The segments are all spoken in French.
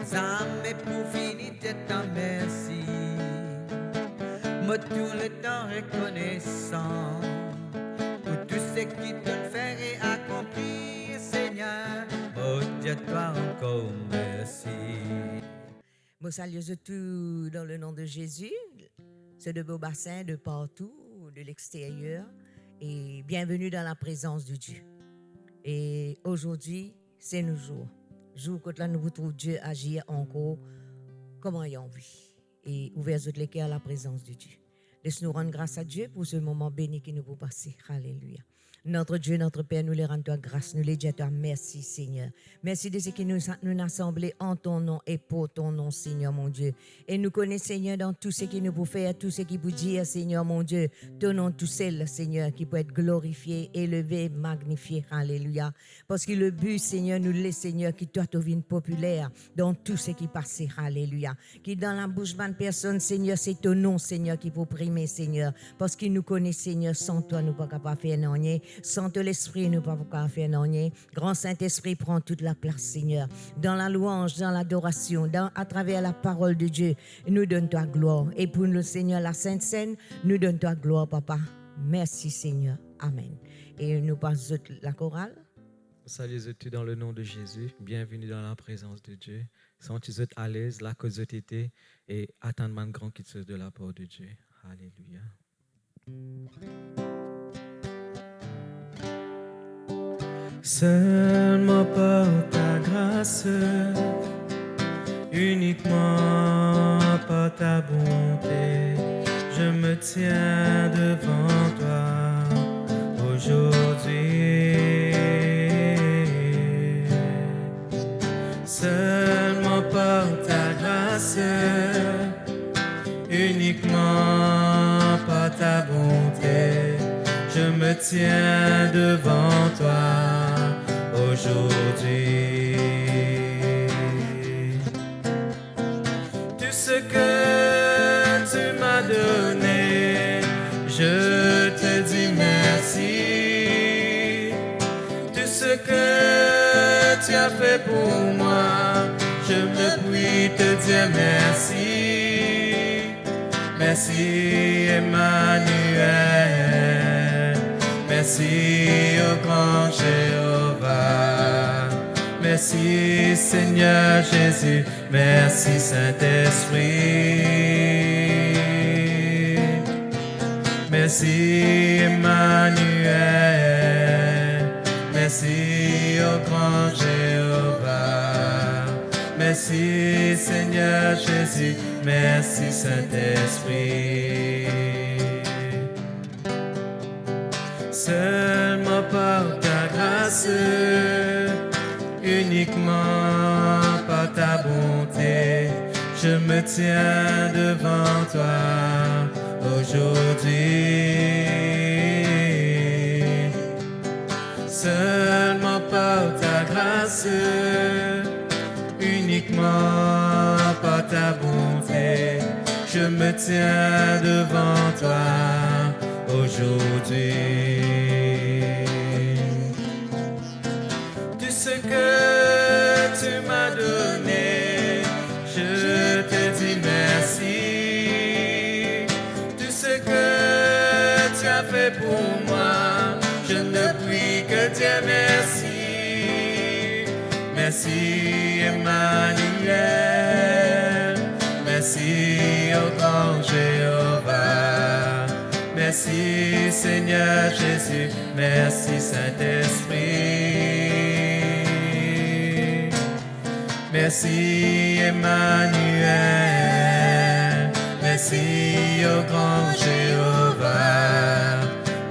Ça mais pour finir c'est un merci. Moi tout le temps reconnaissant pour tout ce qui te fait et accompli, Seigneur. Oh Dieu, toi encore merci. Moi, salue tout dans le nom de Jésus, ceux de Beaubassin, de partout, de l'extérieur, et bienvenue dans la présence de Dieu. Et aujourd'hui, c'est nos jours. Jour quand là nous retrouvons Dieu agir encore comme en envie et ouvert toutes les cœurs à la présence de Dieu. Laisse-nous rendre grâce à Dieu pour ce moment béni qui nous peut passer. Alléluia. Notre Dieu, notre Père, nous les rendons toi grâce, nous les disons toi merci, Seigneur. Merci de ce qui nous a assemblés en ton nom et pour ton nom, Seigneur, mon Dieu. Et nous connaissons, Seigneur, dans tout ce qui nous peut faire, tout ce qui peut dire, Seigneur, mon Dieu. Ton nom tout seul, Seigneur, qui peut être glorifié, élevé, magnifié. Alléluia. Parce que le but, Seigneur, nous l'est, Seigneur, qui doit devenir populaire dans tout ce qui passe. Alléluia. Qui dans la bouche de personne, Seigneur, c'est ton nom, Seigneur, qui peut primer, Seigneur. Parce qu'il nous connaît, Seigneur, sans toi, nous ne pouvons pas faire rien. Sans l'Esprit, nous ne pouvons pas faire rien. Grand Saint-Esprit prend toute la place, Seigneur. Dans la louange, dans l'adoration, à travers la parole de Dieu, nous donne-toi gloire. Et pour le Seigneur, la Sainte Seine, nous donne-toi gloire, Papa. Merci, Seigneur. Amen. Et nous passons la chorale. Salut tous dans le nom de Jésus. Bienvenue dans la présence de Dieu. Sentez-vous à l'aise, la cause été et attendez un grand qui se de la part de Dieu. Alléluia. Seulement par ta grâce, uniquement par ta bonté, je me tiens devant toi aujourd'hui. Seulement par ta grâce, uniquement par ta bonté, je me tiens devant toi aujourd'hui. Tout ce que tu m'as donné, je te dis merci. Tout ce que tu as fait pour moi, je me puis te dire merci. Merci Emmanuel, merci au grand Jéhovah, merci Seigneur Jésus, merci Saint-Esprit, merci Emmanuel, merci au grand Jéhovah, merci Seigneur Jésus, merci Saint-Esprit. Seulement par ta grâce, uniquement par ta bonté, je me tiens devant toi aujourd'hui. Seulement par ta grâce, uniquement par ta bonté, je me tiens devant toi aujourd'hui. Tout ce que tu m'as donné, je te dis merci. Tout ce que tu as fait pour moi, je ne puis que dire merci. Merci Emmanuel, merci au grand Jéhovah, merci Seigneur Jésus, merci Saint-Esprit, merci Emmanuel, merci au grand Jéhovah,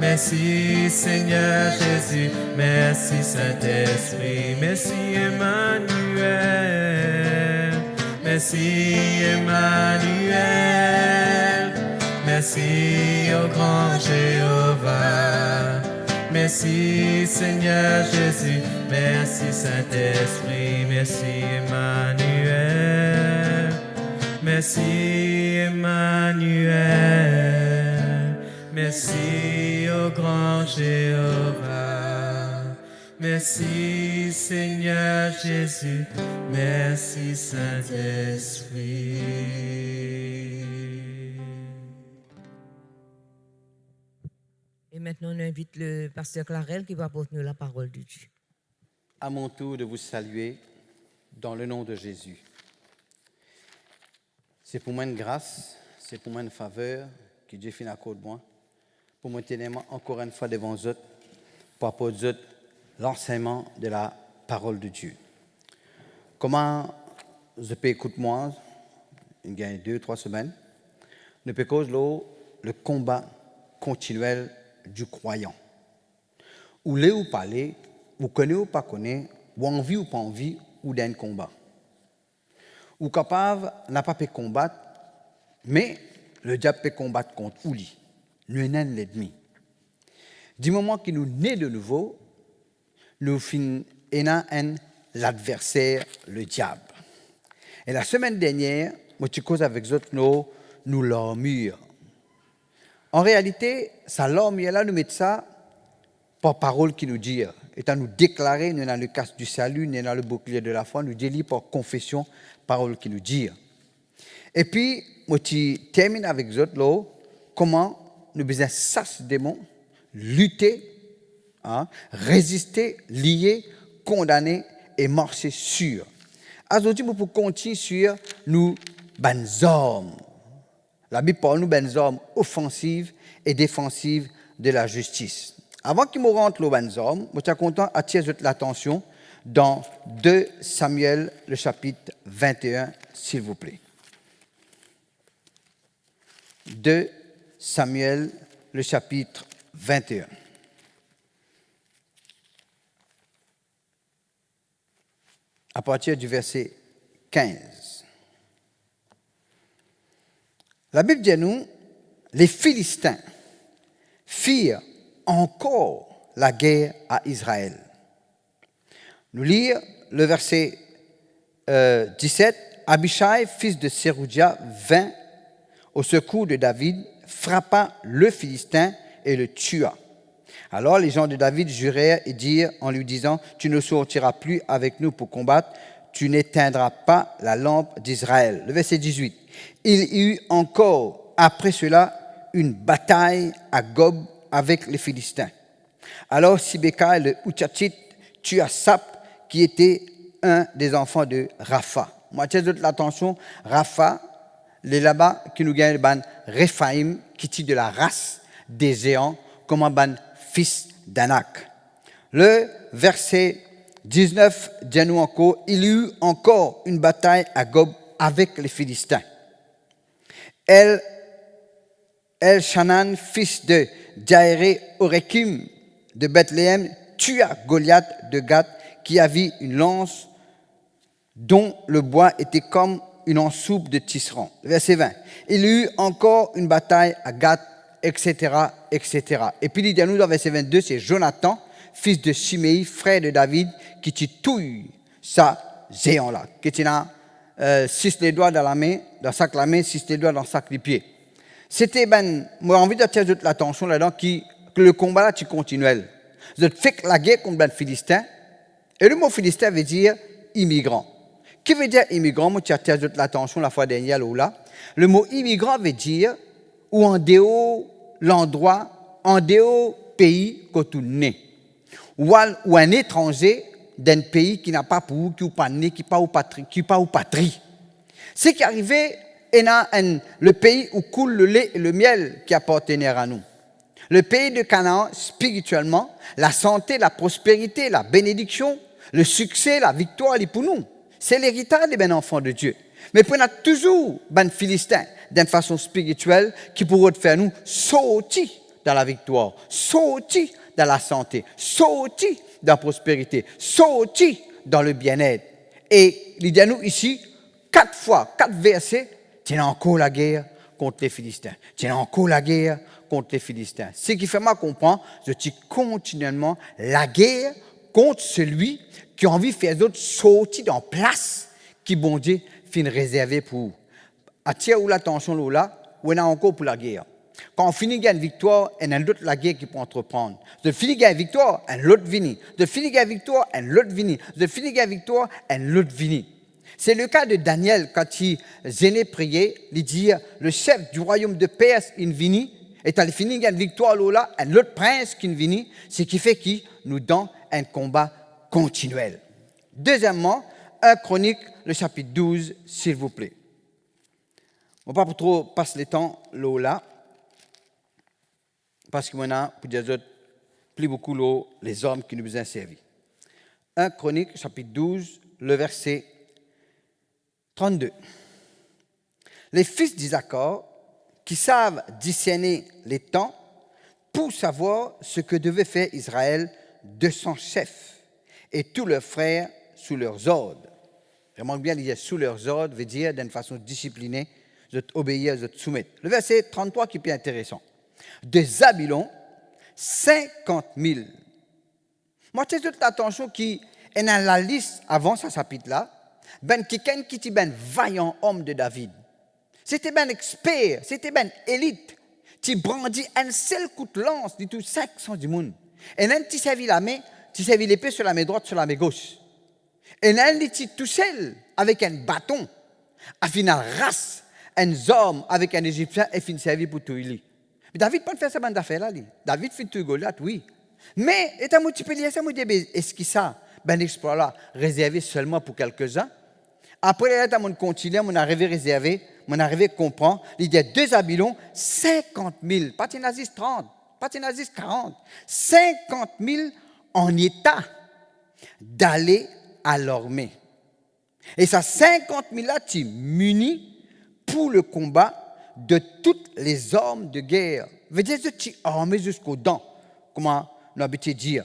merci Seigneur Jésus, merci Saint-Esprit, merci Emmanuel, merci Emmanuel, merci au grand Jéhovah, merci Seigneur Jésus, merci Saint-Esprit, merci Emmanuel, merci Emmanuel, merci au grand Jéhovah, Merci Seigneur Jésus, merci Saint-Esprit. Et maintenant, on invite le pasteur Clarel qui va apporter nous la parole de Dieu. À mon tour de vous saluer dans le nom de Jésus. C'est pour moi une grâce, c'est pour moi une faveur que Dieu fait à côté de moi, pour me tenir encore une fois devant vous, pour apporter l'enseignement de la parole de Dieu. Comment je peux écouter moi, il y a 2-3 semaines, ne peut cause le combat continuel du croyant. Ou les ou parler, ou connaît ou pas connaît, ou envie ou pas envie, ou d'un combat. Ou capable n'a pas pu combattre, mais le diable peut combattre contre lui. Nous sommes l'ennemi. Du moment qu'il nous naît de nouveau, nous finissons l'adversaire, le diable. Et la semaine dernière, moi, je cause avec nous l'armure. En réalité, ça l'armure là, nous mettons ça par parole qui nous dit, étant nous déclarer, nous dans le casque du salut, nous dans le bouclier de la foi, nous délie par confession, parole qui nous dit. Et puis, moi, je termine avec vous là, comment nous besoin chasser des démons, lutter, résister, lier, condamner et marcher sur. Aujourd'hui, pour continuer sur nous, ben hommes. La Bible parle nous ben hommes offensives et défensives de la justice. Avant qu'il me rentre le ben hommes, je suis content d'attirer l'attention dans 2 Samuel, le chapitre 21, s'il vous plaît. 2 Samuel, le chapitre 21. À partir du verset 15. La Bible dit à nous, les Philistins firent encore la guerre à Israël. Nous lisons le verset 17. Abishai, fils de Séroudia, vint au secours de David, frappa le Philistin et le tua. Alors les gens de David jurèrent et dirent en lui disant, tu ne sortiras plus avec nous pour combattre, tu n'éteindras pas la lampe d'Israël. Le verset 18. Il y eut encore après cela une bataille à Gob avec les Philistins. Alors Sibéka le Hutchachite tua Sap qui était un des enfants de Rapha. Moi, tiens l'attention, Rapha, les là-bas qui nous gagnent ban Réphaïm, qui tire de la race des géants, comme un ban fils d'Anak. Le verset 19 dit nous encore, il y eut encore une bataille à Gob avec les Philistins. El-Shanan, fils de Jairé Orekim de Bethléem, tua Goliath de Gath, qui avait une lance dont le bois était comme une ensoupe de tisserand. Verset 20. Il y eut encore une bataille à Gath, etc., etc. Et puis, il dit à nous dans verset 22, c'est Jonathan, fils de Shimei, frère de David, qui touille ça géant-là, qui tient 6 les doigts dans la main, dans sac la main, 6 les doigts dans sac les pieds. C'était, moi, envie d'attirer l'attention là-dedans, que le combat là, tu continuel. Vous faites la guerre contre les Philistins, et le mot Philistin veut dire immigrant. Qui veut dire immigrant? Moi, tu attires l'attention la fois dernière là. Le mot immigrant veut dire ou en dehors l'endroit, en dehors pays que tu nais. Ou un étranger d'un pays qui n'a pas pour qui ou pas né, qui pas ou patrie. Ce qui arrivait le pays où coule le lait et le miel qui appartenait à nous. Le pays de Canaan, spirituellement, la santé, la prospérité, la bénédiction, le succès, la victoire, est pour nous. C'est l'héritage des enfants de Dieu. Mais on a toujours des Philistins, d'une façon spirituelle, qui pourraient faire nous sortir dans la victoire, sortir dans la santé, sortir dans la prospérité, sortir dans le bien-être. Et il dit à nous ici, 4 versets, tiens encore la guerre contre les Philistins. Tiens encore la guerre contre les Philistins. Ce qui fait moi comprendre, je dis continuellement la guerre contre celui qui a envie de faire d'autres sortir dans place qui bon Dieu fin réservé pour. Attire l'attention là, on a encore pour la guerre. Quand on finit gagner une victoire, il y a une autre la guerre qui peut entreprendre. De finir gagner une victoire, un autre vini. De finir gagner une victoire, un autre vini. De finir gagner une victoire, un autre vini. C'est le cas de Daniel quand il gênait prier, il dit le chef du royaume de Perse, il vini, et il finit gagner une victoire là, un autre prince qui vini, ce qui fait qu'il nous donne un combat continuel. Deuxièmement, 1 Chronique, le chapitre 12, s'il vous plaît. On ne va pas trop passer le temps là, parce que maintenant, pour dire autres, plus beaucoup les hommes qui nous ont servi. 1 Chronique, chapitre 12, le verset 32. Les fils d'Isaacar, qui savent discerner les temps, pour savoir ce que devait faire Israël de son chef, et tous leurs frères sous leurs ordres. Remarque bien, dire sous leurs ordres veut dire d'une façon disciplinée, de obéir, de soumettre. Le verset 33 qui est bien intéressant. De Zabulon, 50 000. Moi, j'ai toute l'attention qui est dans la liste avant ce chapitre-là. Ben quelqu'un qui était ben vaillant homme de David. C'était ben expert, c'était ben élite. Qui brandit un seul coup de lance de tout 500 du monde. Et là, tu servis la main, tu servis l'épée sur la main droite, sur la main gauche. Et là, il était tout seul avec un bâton. À final, race un homme avec un Égyptien et fin servi pour tout lui. Mais David peut faire cette bande d'affaires là. David fait tout Goliath, oui. Mais, et un petit peu lié, ça me dit, est-ce que ça, ben exploit là, réservé seulement pour quelques-uns? Après, là, on continue, on arrive réservé, on arrive comprendre, il y a deux Zabulon, 50 000, pas de nazis 30, pas de nazis 40, 50 000 en état d'aller à l'armée. Et ça, 50 000 là, tu munis pour le combat de tous les hommes de guerre. Veut dire que tu es armé jusqu'aux dents, comment on a habitué de dire,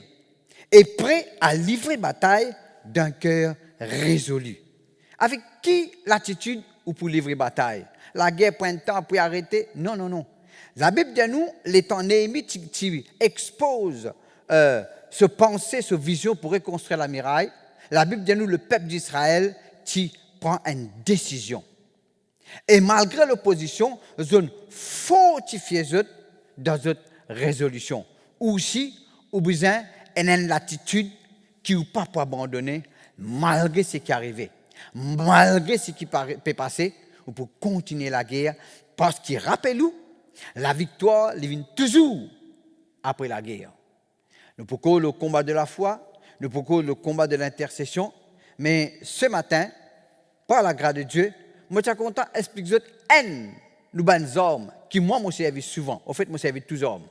et prêt à livrer bataille d'un cœur résolu. Avec qui l'attitude ou pour livrer bataille? La guerre prend un temps pour arrêter? Non, non, non. La Bible dit à nous, les temps Néhémie, tu exposes ce pensée, ce vision pour reconstruire la muraille. La Bible dit à nous, le peuple d'Israël, qui prend une décision. Et malgré l'opposition, ils ont fortifié dans cette résolution. Aussi, au besoin, il y a une attitude qui n'est pas pour abandonner, malgré ce qui est arrivé. Malgré ce qui peut passer, ou pour continuer la guerre, parce qu'il rappelle-nous, la victoire vient toujours après la guerre. Nous pouvons le combat de la foi, nous pouvons le combat de l'intercession, mais ce matin, par la grâce de Dieu, moi je suis content d'expliquer nous bonnes hommes qui moi me servi souvent. En fait, moi servi tous hommes.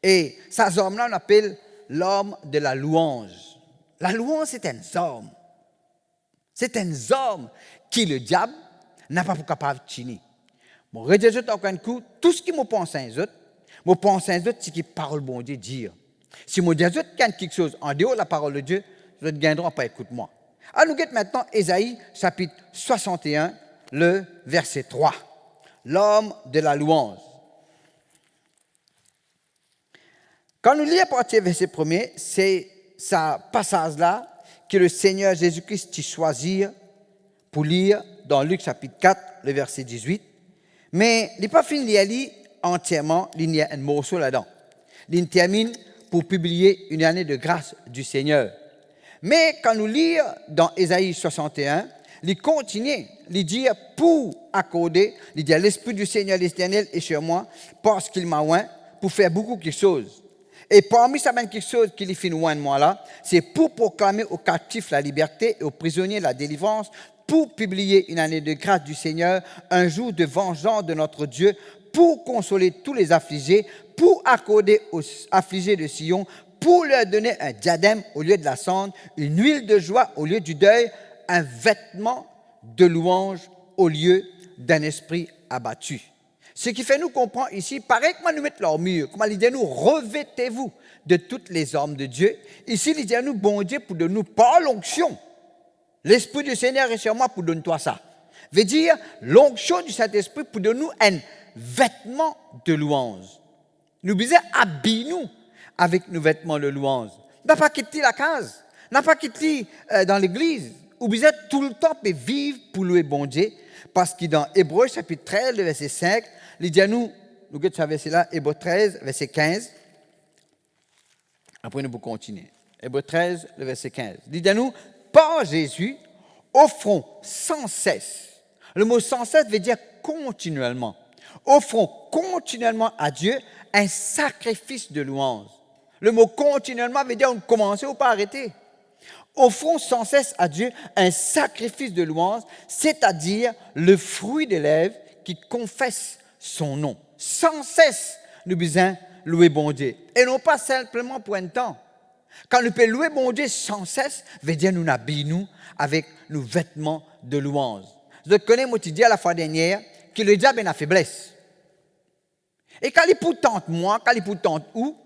Et ces hommes-là, on appelle l'homme de la louange. La louange, c'est un homme. C'est un homme qui, le diable, n'a pas pour capable de tenir. Moi, je redis encore un coup, tout ce qui me pense à un autre, c'est qui parole bon Dieu dire. Si je dis quelque chose en dehors de la parole de Dieu, je ne gagnerai pas, écoute-moi. Alors, nous guettons maintenant Ésaïe, chapitre 61, le verset 3. L'homme de la louange. Quand nous lisons à partir du verset 1er, c'est ce passage-là que le Seigneur Jésus-Christ choisit pour lire dans Luc chapitre 4, le verset 18. Mais il n'est pas fini de lire entièrement, il y a un morceau là-dedans. Il termine pour publier une année de grâce du Seigneur. Mais quand nous lisons dans Ésaïe 61, il continue, il dit pour accorder, il dit l'Esprit du Seigneur l'Éternel est sur moi parce qu'il m'a oint pour faire beaucoup de choses. Et parmi ça, quelque chose qui fait oint de moi là, c'est pour proclamer aux captifs la liberté et aux prisonniers la délivrance, pour publier une année de grâce du Seigneur, un jour de vengeance de notre Dieu, pour consoler tous les affligés, pour accorder aux affligés de Sion, pour leur donner un diadème au lieu de la cendre, une huile de joie au lieu du deuil, un vêtement de louange au lieu d'un esprit abattu. Ce qui fait nous comprendre ici, pareil que nous mettons l'armure, comment il dit nous, revêtez-vous de toutes les armes de Dieu. Ici, il dit nous, bon Dieu, pour de nous par l'onction. L'Esprit du Seigneur est sur moi pour donner toi ça. Veut dire, l'onction du Saint-Esprit pour donner nous un vêtement de louange. Nous disons, habille-nous avec nos vêtements de louange. N'a pas quitté la case, n'a pas quitté dans l'église. Ou bien tout le temps peut vivre pour louer bon Dieu, parce que dans Hébreux chapitre 13, le verset 5, il dit à nous, nous avons ce verset-là, Hébreux 13, verset 15. Après, nous pouvons continuer. Hébreux 13, le verset 15. Dites-nous, par Jésus, offrons sans cesse. Le mot sans cesse veut dire continuellement. Offrons continuellement à Dieu un sacrifice de louange. Le mot continuellement veut dire commencer ou pas arrêter. Offrons sans cesse à Dieu un sacrifice de louange, c'est-à-dire le fruit des lèvres qui confesse son nom. Sans cesse, nous besoin louer bon Dieu. Et non pas simplement pour un temps. Quand nous pouvons louer bon Dieu sans cesse, veut dire nous habillons avec nos vêtements de louange. Je connais, moi, tu dis à la fois dernière, que le diable a une faiblesse. Et quand il pour tente moi, quand il pour tente où,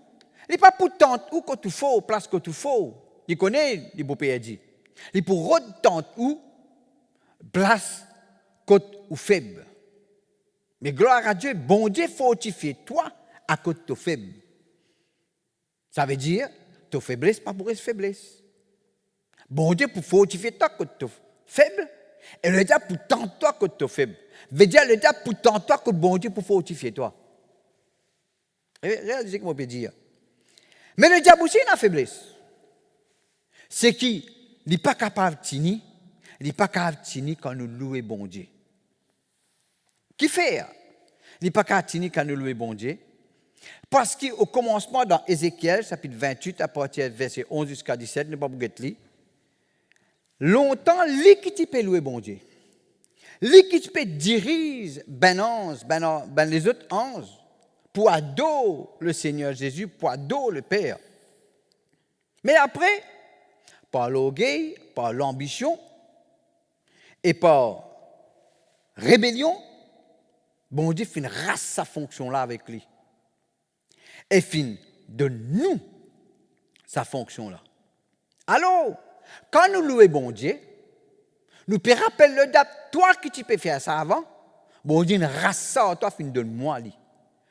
il n'est pas pour tente où que tu faut, place que tu faut. Il connaît les beaux pays dit. Il pour retente où, place côte ou faible. Mais gloire à Dieu, bon Dieu fortifie toi à côté de faible. Ça veut dire, ta faiblesse, pas pour être faiblesse. Bon Dieu pour fortifier toi côté de faible, et le diable pour tenter toi côté de faible. Veut dire le diable pour tenter toi côté bon Dieu pour fortifier toi. Réalisez ce que je peux dire. Mais le diable aussi a une faiblesse. C'est qu'il n'est pas capable de tenir, il n'est pas capable de tenir quand nous louons bon Dieu. Qui fait? Il n'est pas capable de tenir quand nous louons bon Dieu. Parce qu'au commencement, dans Ézéchiel, chapitre 28, à partir du verset 11 jusqu'à 17, ne pas vous guetter, longtemps, l'équipe peut louer bon Dieu. L'équipe peut diriger les autres anges pour adorer le Seigneur Jésus, pour adorer le Père. Mais après, par l'orgueil, par l'ambition et par rébellion, bon Dieu finit rasse sa fonction-là avec lui. Et finit de nous sa fonction-là. Alors, quand nous louons bon Dieu, nous pouvons rappeler le diable, toi qui tu peux faire ça avant, bon Dieu, rasse ça, toi, finit de moi, lui.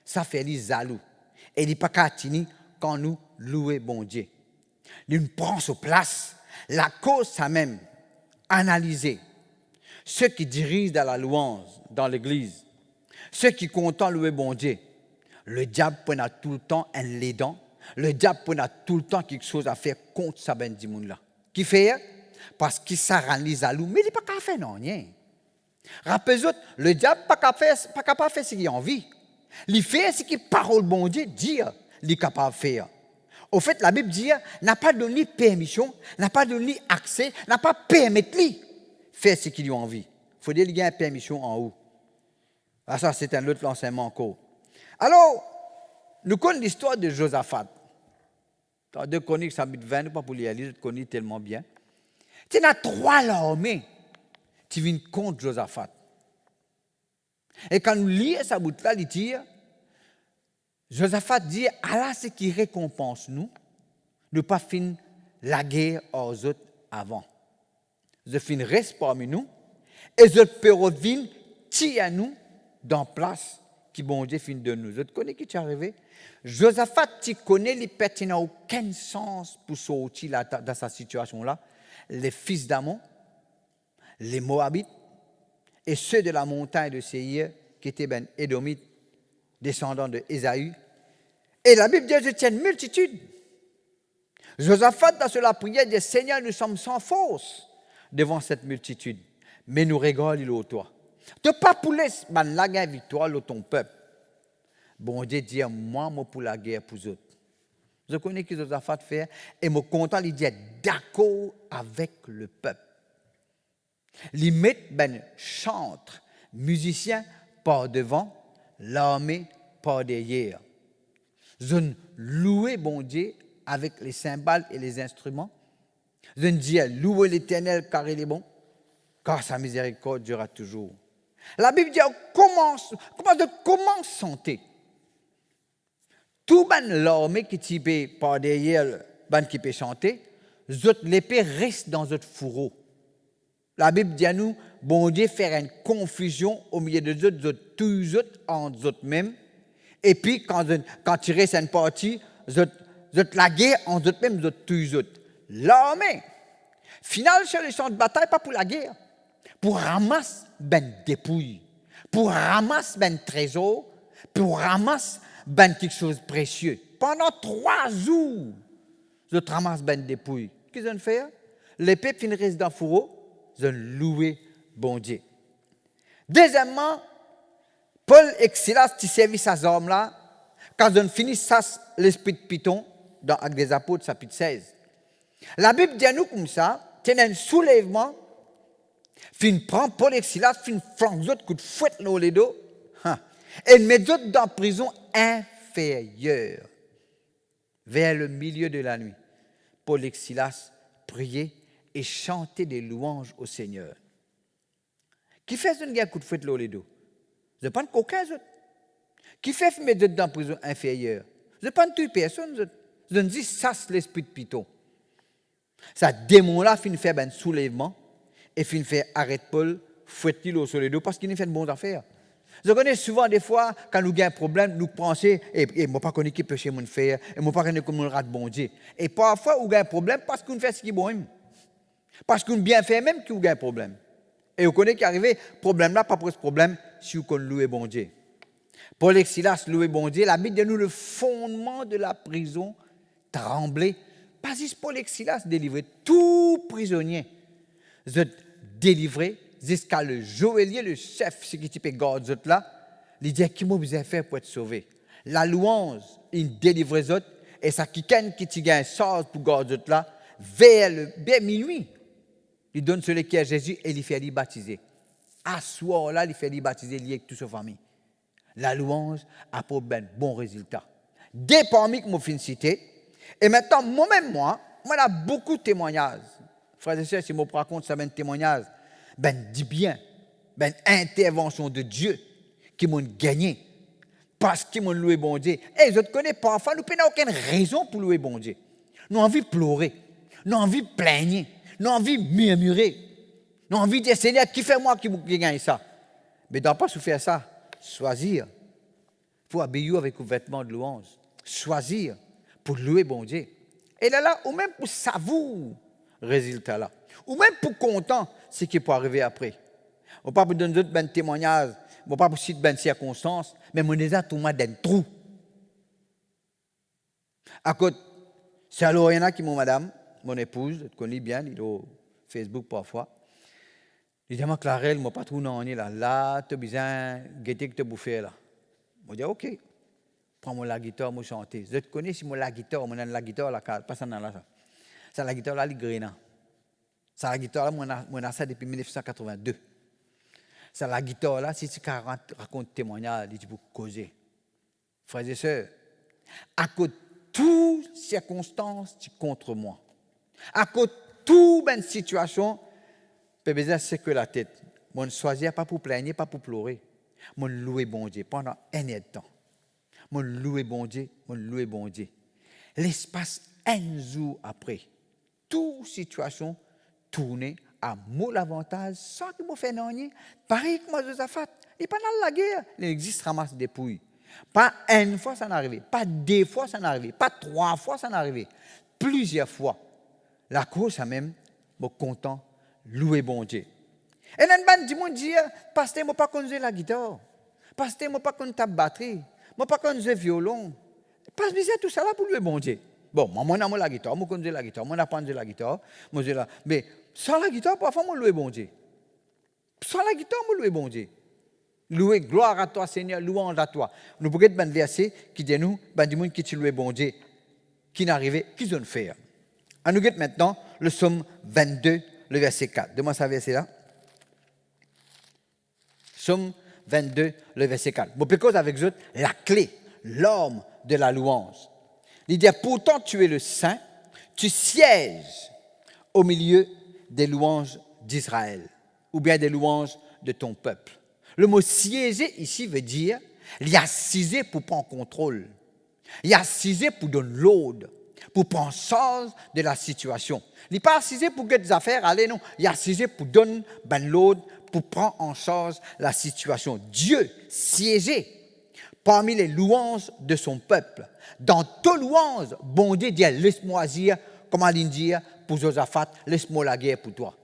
Ça fait les jaloux. Et il n'est pas qu'à tenir quand nous louons bon Dieu. Nous prenons sur place la cause, ça même, analyser ceux qui dirigent dans la louange, dans l'église, ceux qui comptent louer bon Dieu. Le diable prend tout le temps un l'aidant, le diable prend tout le temps quelque chose à faire contre sa ben là. Qui fait? Parce qu'il s'arrange les jaloux, mais il n'est pas capable de faire non, rien. Rappelez-vous, le diable n'est pas capable de faire ce qu'il a envie. Il fait ce que parole bon Dieu dit, il est capable de faire. Au fait, la Bible dit, n'a pas donné permission, n'a pas donné accès, n'a pas permis de faire ce qu'il a envie. Il faut dire qu'il y a une permission en haut. Ah, ça, c'est un autre enseignement encore. Alors, nous connaissons l'histoire de Josaphat. Dans 2 Chroniques, chapitre 20, pas pour lire, je connais tellement bien. Il y a 3 armées qui viennent contre Josaphat. Et quand nous lisons ça bout-là, il dit, Josaphat dit, Allah, c'est qui récompense nous, ne pas finir la guerre aux autres avant. Je finis reste parmi nous, et je peux revenir tirer à nous dans place qui bon Dieu finit de nous. Je connais qui est arrivé. Josaphat, tu connais les pertinents aucun sens pour sortir dans sa situation-là. Les fils d'Amon, les Moabites, et ceux de la montagne de Séir, qui étaient ben Édomites, descendants de Ésaü. Et la Bible dit, je tiens une multitude. Josaphat, dans cela prière, dit, Seigneur, nous sommes sans force devant cette multitude, mais nous rigolons au toi. Tu ne pas pour laisser la guerre victoire de ton peuple. Bon Dieu dit, moi pour la guerre pour eux autres. Je connais ce que Josaphat fait, et mon content, il dit, d'accord avec le peuple. Il met chantre, musicien par devant, l'armée par derrière. Je louais bon Dieu avec les cymbales et les instruments. Je dis louez l'Éternel car il est bon, car sa miséricorde durera toujours. La Bible dit comment santé. Tout l'armée qui type par derrière, qui peut chanter, l'épée reste dans notre fourreau. La Bible dit à nous, bon Dieu faire une confusion au milieu de tous entre eux mêmes. Et puis, quand tu restes une partie, la guerre entre eux mêmes, tous eux. L'armée, final sur les champs de bataille, pas pour la guerre, pour ramasser dépouilles, pour ramasser trésor, pour ramasser ben quelque chose de précieux. Pendant 3 jours, je ramasse ben dépouilles. Qu'est-ce qu'ils ont fait? Les peuples finissent dans le fourreau, ils ont loué bon Dieu. Deuxièmement, Paul et Silas qui servent ces hommes-là, quand ils ont fini ça, l'esprit de Python, dans Actes des Apôtres, chapitre 16. La Bible dit à nous comme ça, qu'il y a un soulèvement, fin prend Paul et Silas, fin flanque les autres, coup de fouette dans les dos, et met les autres dans la prison inférieure. Vers le milieu de la nuit, Paul et Silas priaient et chantaient des louanges au Seigneur. Qui fait un coup de fouette dans les dos? Je ne prends qu'aucun autre. Qui fait mettre les autres dans la prison inférieure? Je ne prends toute personne. Je ne dis ça, c'est l'esprit de Python. Ce démon-là finit faire un soulèvement et finit faire arrêter Paul, fouette-le sur les dos parce qu'il ne fait de bonnes affaires. Je connais souvent des fois, quand nous avons un problème, nous pensons, et moi pas connais qui peut chez mon faire, et moi pas connais comment rate bon Dieu. Et parfois, nous avons un problème parce qu'on fait ce qui est bon. Parce qu'on bien fait même qu'il y a un problème. Et vous connaissez qu'arrivé, problème là, pas pour ce problème, si vous connaissez louer bon Dieu. Paul et Silas louer bon Dieu, la Bible dit nous le fondement de la prison tremblait. Pas juste Paul et Silas délivrer tout prisonnier. Ils ont délivré jusqu'à le joaillier, le chef, ce qui type garde là, il dit qui m'a besoin faire pour être sauvé. La louange, il délivre les autres, et ça qui gagne sort pour garde là, vers minuit. Il donne celui qui est Jésus et il fait lui baptiser. À ce soir-là, il fait lui baptiser lié avec toute sa famille. La louange a pour ben bon résultat. Des parmi que je viens de citer. Et maintenant, moi-même, moi, j'ai beaucoup de témoignages. Frères et sœurs, si je me raconte ça, ben témoignage, ben dis bien, ben intervention de Dieu qui m'ont gagné parce qu'ils m'ont loué bon Dieu. Et je te connais parfois, nous n'avons aucune raison pour louer bon Dieu. Nous avons envie de pleurer, nous avons envie de plaigner, nous avons envie de murmurer, nous avons envie de dire Seigneur, qui fait moi qui gagne ça? Mais dans pas faire ça, choisir pour habiller avec un vêtement de louange, choisir pour louer bon Dieu. Et là, ou même pour savourer résultat là, ou même pour content ce qui peut arriver après. On ne pas pour donner d'autres témoignages, on ne pas pour citer des circonstances, mais on est à tout le monde dans un trou. À côté, c'est alors il y en a qui m'ont madame, mon épouse, je connais bien, il est au Facebook parfois. Il dit, Clarel, je ne pas trop là, tu as besoin de guetter que tu as bouffé là. Je dis, ok, prends-moi la guitare, moi chanter. Je te connais si moi la guitare, moi la guitare, la pas ça dans là. Ça la guitare là, les gréna. Ça la guitare là, moi ça depuis 1982. Ça la guitare là, si tu racontes témoignage, tu peux causer. Frères et sœurs, à cause de toutes circonstances, tu contre moi. À cause de toute bonne situation, peut besoin c'est que la tête. Moi, ne choisis pas pour plaigner, pas pour pleurer. Moi, louer bon Dieu pendant un an de temps. Moi, louer bon Dieu, moi, louer bon Dieu. L'espace un jour après, toute situation tournée à mon avantage sans que je fasse rien. Pareil que moi, Josaphat, il n'est pas dans la guerre. Il existe ramasse des pouilles. Pas une fois ça n'est arrivé, pas 2 fois ça n'est arrivé, pas 3 fois ça n'est arrivé. Plusieurs fois. La cause, ça même, je suis content, louer bon Dieu. Et là, je me dis, pasteur, je ne pas conduire la guitare. Pasteur, je ne pas conduire la batterie. Je ne pas conduire le violon. Pas besoin de tout ça là pour louer bon Dieu. Bon, moi, je la guitare, je conduis la guitare, je apprends la guitare. Mais sans la guitare, parfois, je louer bon Dieu. Sans la guitare, je louer bon Dieu. Louer, gloire à toi, Seigneur, louange à toi. Nous pouvons un verset qui dit nous, des gens qui louent bon Dieu, qui n'arrivent, qu'ils ont fait. On nous guette maintenant le psaume 22, le verset 4. Demande ça verset là. Psaume 22, le verset 4. Bon, parce avec eux, la clé, l'homme de la louange. Il dit, pourtant tu es le saint, tu sièges au milieu des louanges d'Israël, ou bien des louanges de ton peuple. Le mot siéger ici veut dire, il y a assisé pour prendre contrôle. Il y a assisé pour donner l'ordre, pour prendre charge de la situation. Il n'est pas assisé pour que des affaires, allez, non. Il y a assisé pour donner l'ordre, pour prendre en charge la situation. Dieu siégeait parmi les louanges de son peuple. Dans toute louange, bon Dieu dit, laisse-moi dire, comment il dit pour Josaphat, laisse-moi la guerre pour toi.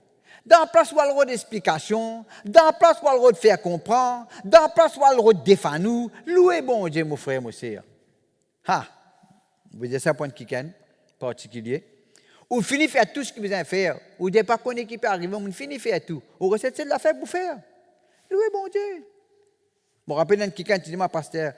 Dans la place où elle a d'explication, dans la place où elle a de faire comprendre, dans la place où elle a de défendre nous, louez bon Dieu, mon frère, mon sœur. Ah, vous voyez ça, point de quican particulier. Ou finit faire tout ce que vous avez à faire. Ou ne pas connaître qui peut arriver, on finit faire tout. Ou recette c'est de la faire pour faire. Louez bon Dieu. Je me rappelle un quican qui dit, moi, pasteur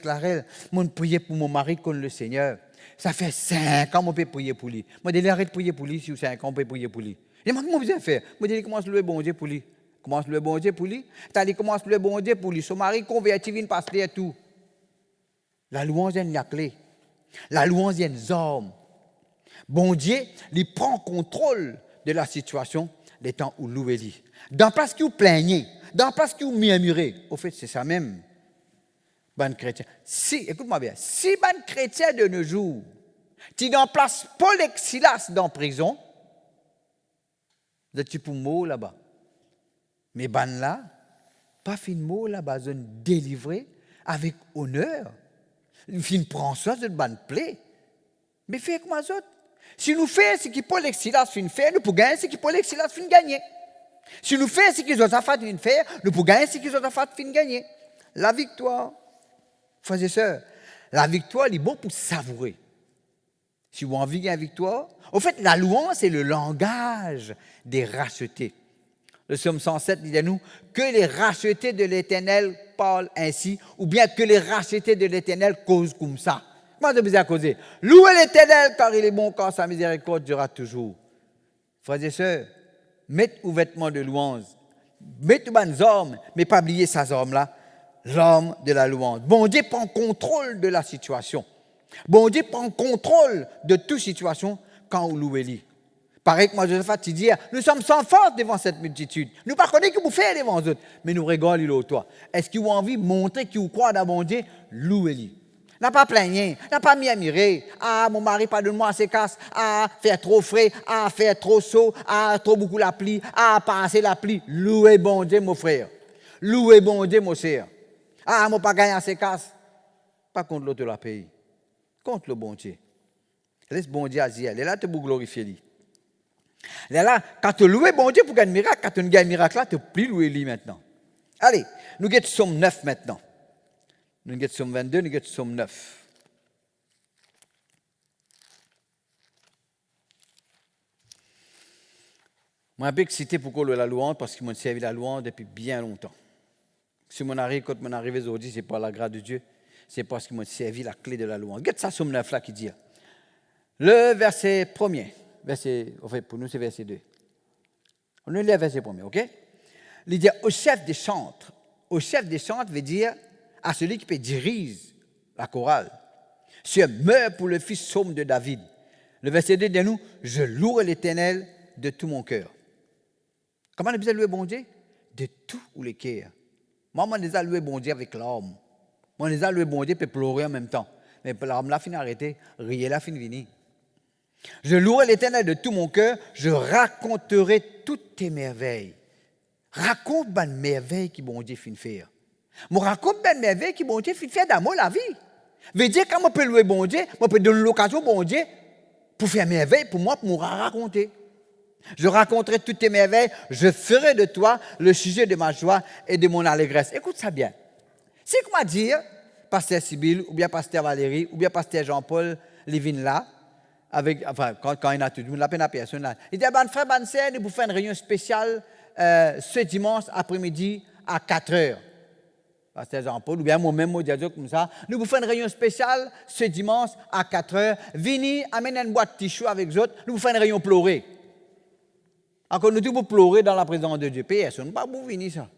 Clarel, je prier pour mon mari contre le Seigneur. Ça fait 5 ans que je peux prier pour lui. Je dis, arrête de prier pour lui, si 5 ans, je peux prier pour lui. Et moi, comment vous allez faire? Je dis, commence à louer bon Dieu pour lui. Commence à louer bon Dieu pour lui. Tu commence à louer bon Dieu pour lui. Son mari converti, vient passer et tout. La louange est la clé. La louange est une arme. Bon Dieu, il prend contrôle de la situation des temps où louez-lui. Dans la place que vous plaignez, dans la place que vous murmurez, au fait, c'est ça même. Ban chrétien. Si, écoute-moi bien, si ban chrétien de nos jours, tu dans place Paul et Silas dans la prison, vous êtes pour mot là-bas. Mais ban là, pas fin mot là-bas, zone délivré avec honneur. Fin prend ça, c'est ban plaît. Mais fait comme ça. Si nous faisons ce que Paul et Silas fin faire, nous pouvons gagner ce que Paul et Silas fin gagner. Si nous faisons ce qu'ils ont fait fin faire, nous pouvons gagner ce qu'ils ont fait fin gagner. La victoire. Frères et sœurs, la victoire, elle est bon pour savourer. Si vous avez envie de gagner la victoire, en fait, la louange, c'est le langage des rachetés. Le psaume 107 dit à nous que les rachetés de l'Éternel parlent ainsi, ou bien que les rachetés de l'Éternel causent comme ça. Comment ça vous a causé? Louez l'Éternel car il est bon, car sa miséricorde durera toujours. Frères et sœurs, mettez vos vêtements de louange, mettez vos armes, mais pas oublier ces armes-là. L'homme de la louange. Bon Dieu prend contrôle de la situation. Bon Dieu prend contrôle de toute situation quand vous louez-lui. Pareil que moi, Joseph, tu dis, nous sommes sans force devant cette multitude. Nous ne connaissons pas que vous faites devant eux autres, mais nous rigolons au toi. Est-ce que vous avez envie de montrer que vous croyez dans bon Dieu? Louez-lui. N'a pas plaigné, n'a pas mis à mirer. Ah, mon mari, pardonne-moi, assez casse. Ah, faire trop frais. Ah, faire trop chaud. Ah, trop beaucoup la pluie. Ah, pas assez la pluie. Louez bon Dieu, mon frère. Louez bon Dieu, mon sœur. Ah, moi, pas gagner assez casse. Pas contre l'autre la pays. Contre le bon Dieu. Laisse bon Dieu agir. Il est là pour glorifier lui. Il est là, quand tu loues bon Dieu pour gagner un miracle, quand tu gagnes un miracle là, tu ne peux plus louer lui maintenant. Allez, nous guettons Somme 9 maintenant. Nous guettons Somme 22, nous guettons Somme 9. Moi, je suis excité pour la louange parce qu'ils m'ont servi la louange depuis bien longtemps. Si mon arrive, quand mon arrivé aujourd'hui, c'est pas la grâce de Dieu, c'est parce qu'ils m'ont servi la clé de la louange. Regarde ça, Somme 9 là qui dit. Le verset 1er, en fait, pour nous, c'est verset 2. On lit le verset 1er, ok? Il dit au chef des chantres. Au chef des chantres veut dire à celui qui peut diriger la chorale. Sur meurt pour le fils somme de David. Le verset 2 dit nous, je louerai l'Éternel de tout mon cœur. Comment on a besoin de louer bon Dieu? De tout le cœur. Moi, on les a loués bon Dieu avec l'âme. Moi, on les a loués bon Dieu pour pleurer en même temps. Mais l'âme là, fin arrêté, rier là, fin fini. Je louerai l'Éternel de tout mon cœur, je raconterai toutes tes merveilles. Raconte ben merveilles qui bon Dieu fin faire. Moi raconte ben merveilles qui bon Dieu fin faire dans la vie. Veut dire quand on peut louer bon Dieu, on peut donner l'occasion bon Dieu pour faire merveilles pour moi, pour me raconter. Je raconterai toutes tes merveilles, je ferai de toi le sujet de ma joie et de mon allégresse. Écoute ça bien. C'est comment dire, pasteur Sibylle, ou bien pasteur Valérie, ou bien pasteur Jean-Paul, Lévin là, avec, enfin, quand il a tout le monde, la peine à personne là. Il dit, ben frère, ben sœur, nous vous faire une réunion spéciale ce dimanche après-midi à 4h. Pasteur Jean-Paul, ou bien moi-même, moi, comme ça. Nous vous faisons une réunion spéciale ce dimanche à 4h. Venez, amenez une boîte de tissu avec vous autres, nous vous faisons une réunion pleurer. Encore nous tous pour pleurer dans la présence de Dieu. Personne ne pas pour venir ça.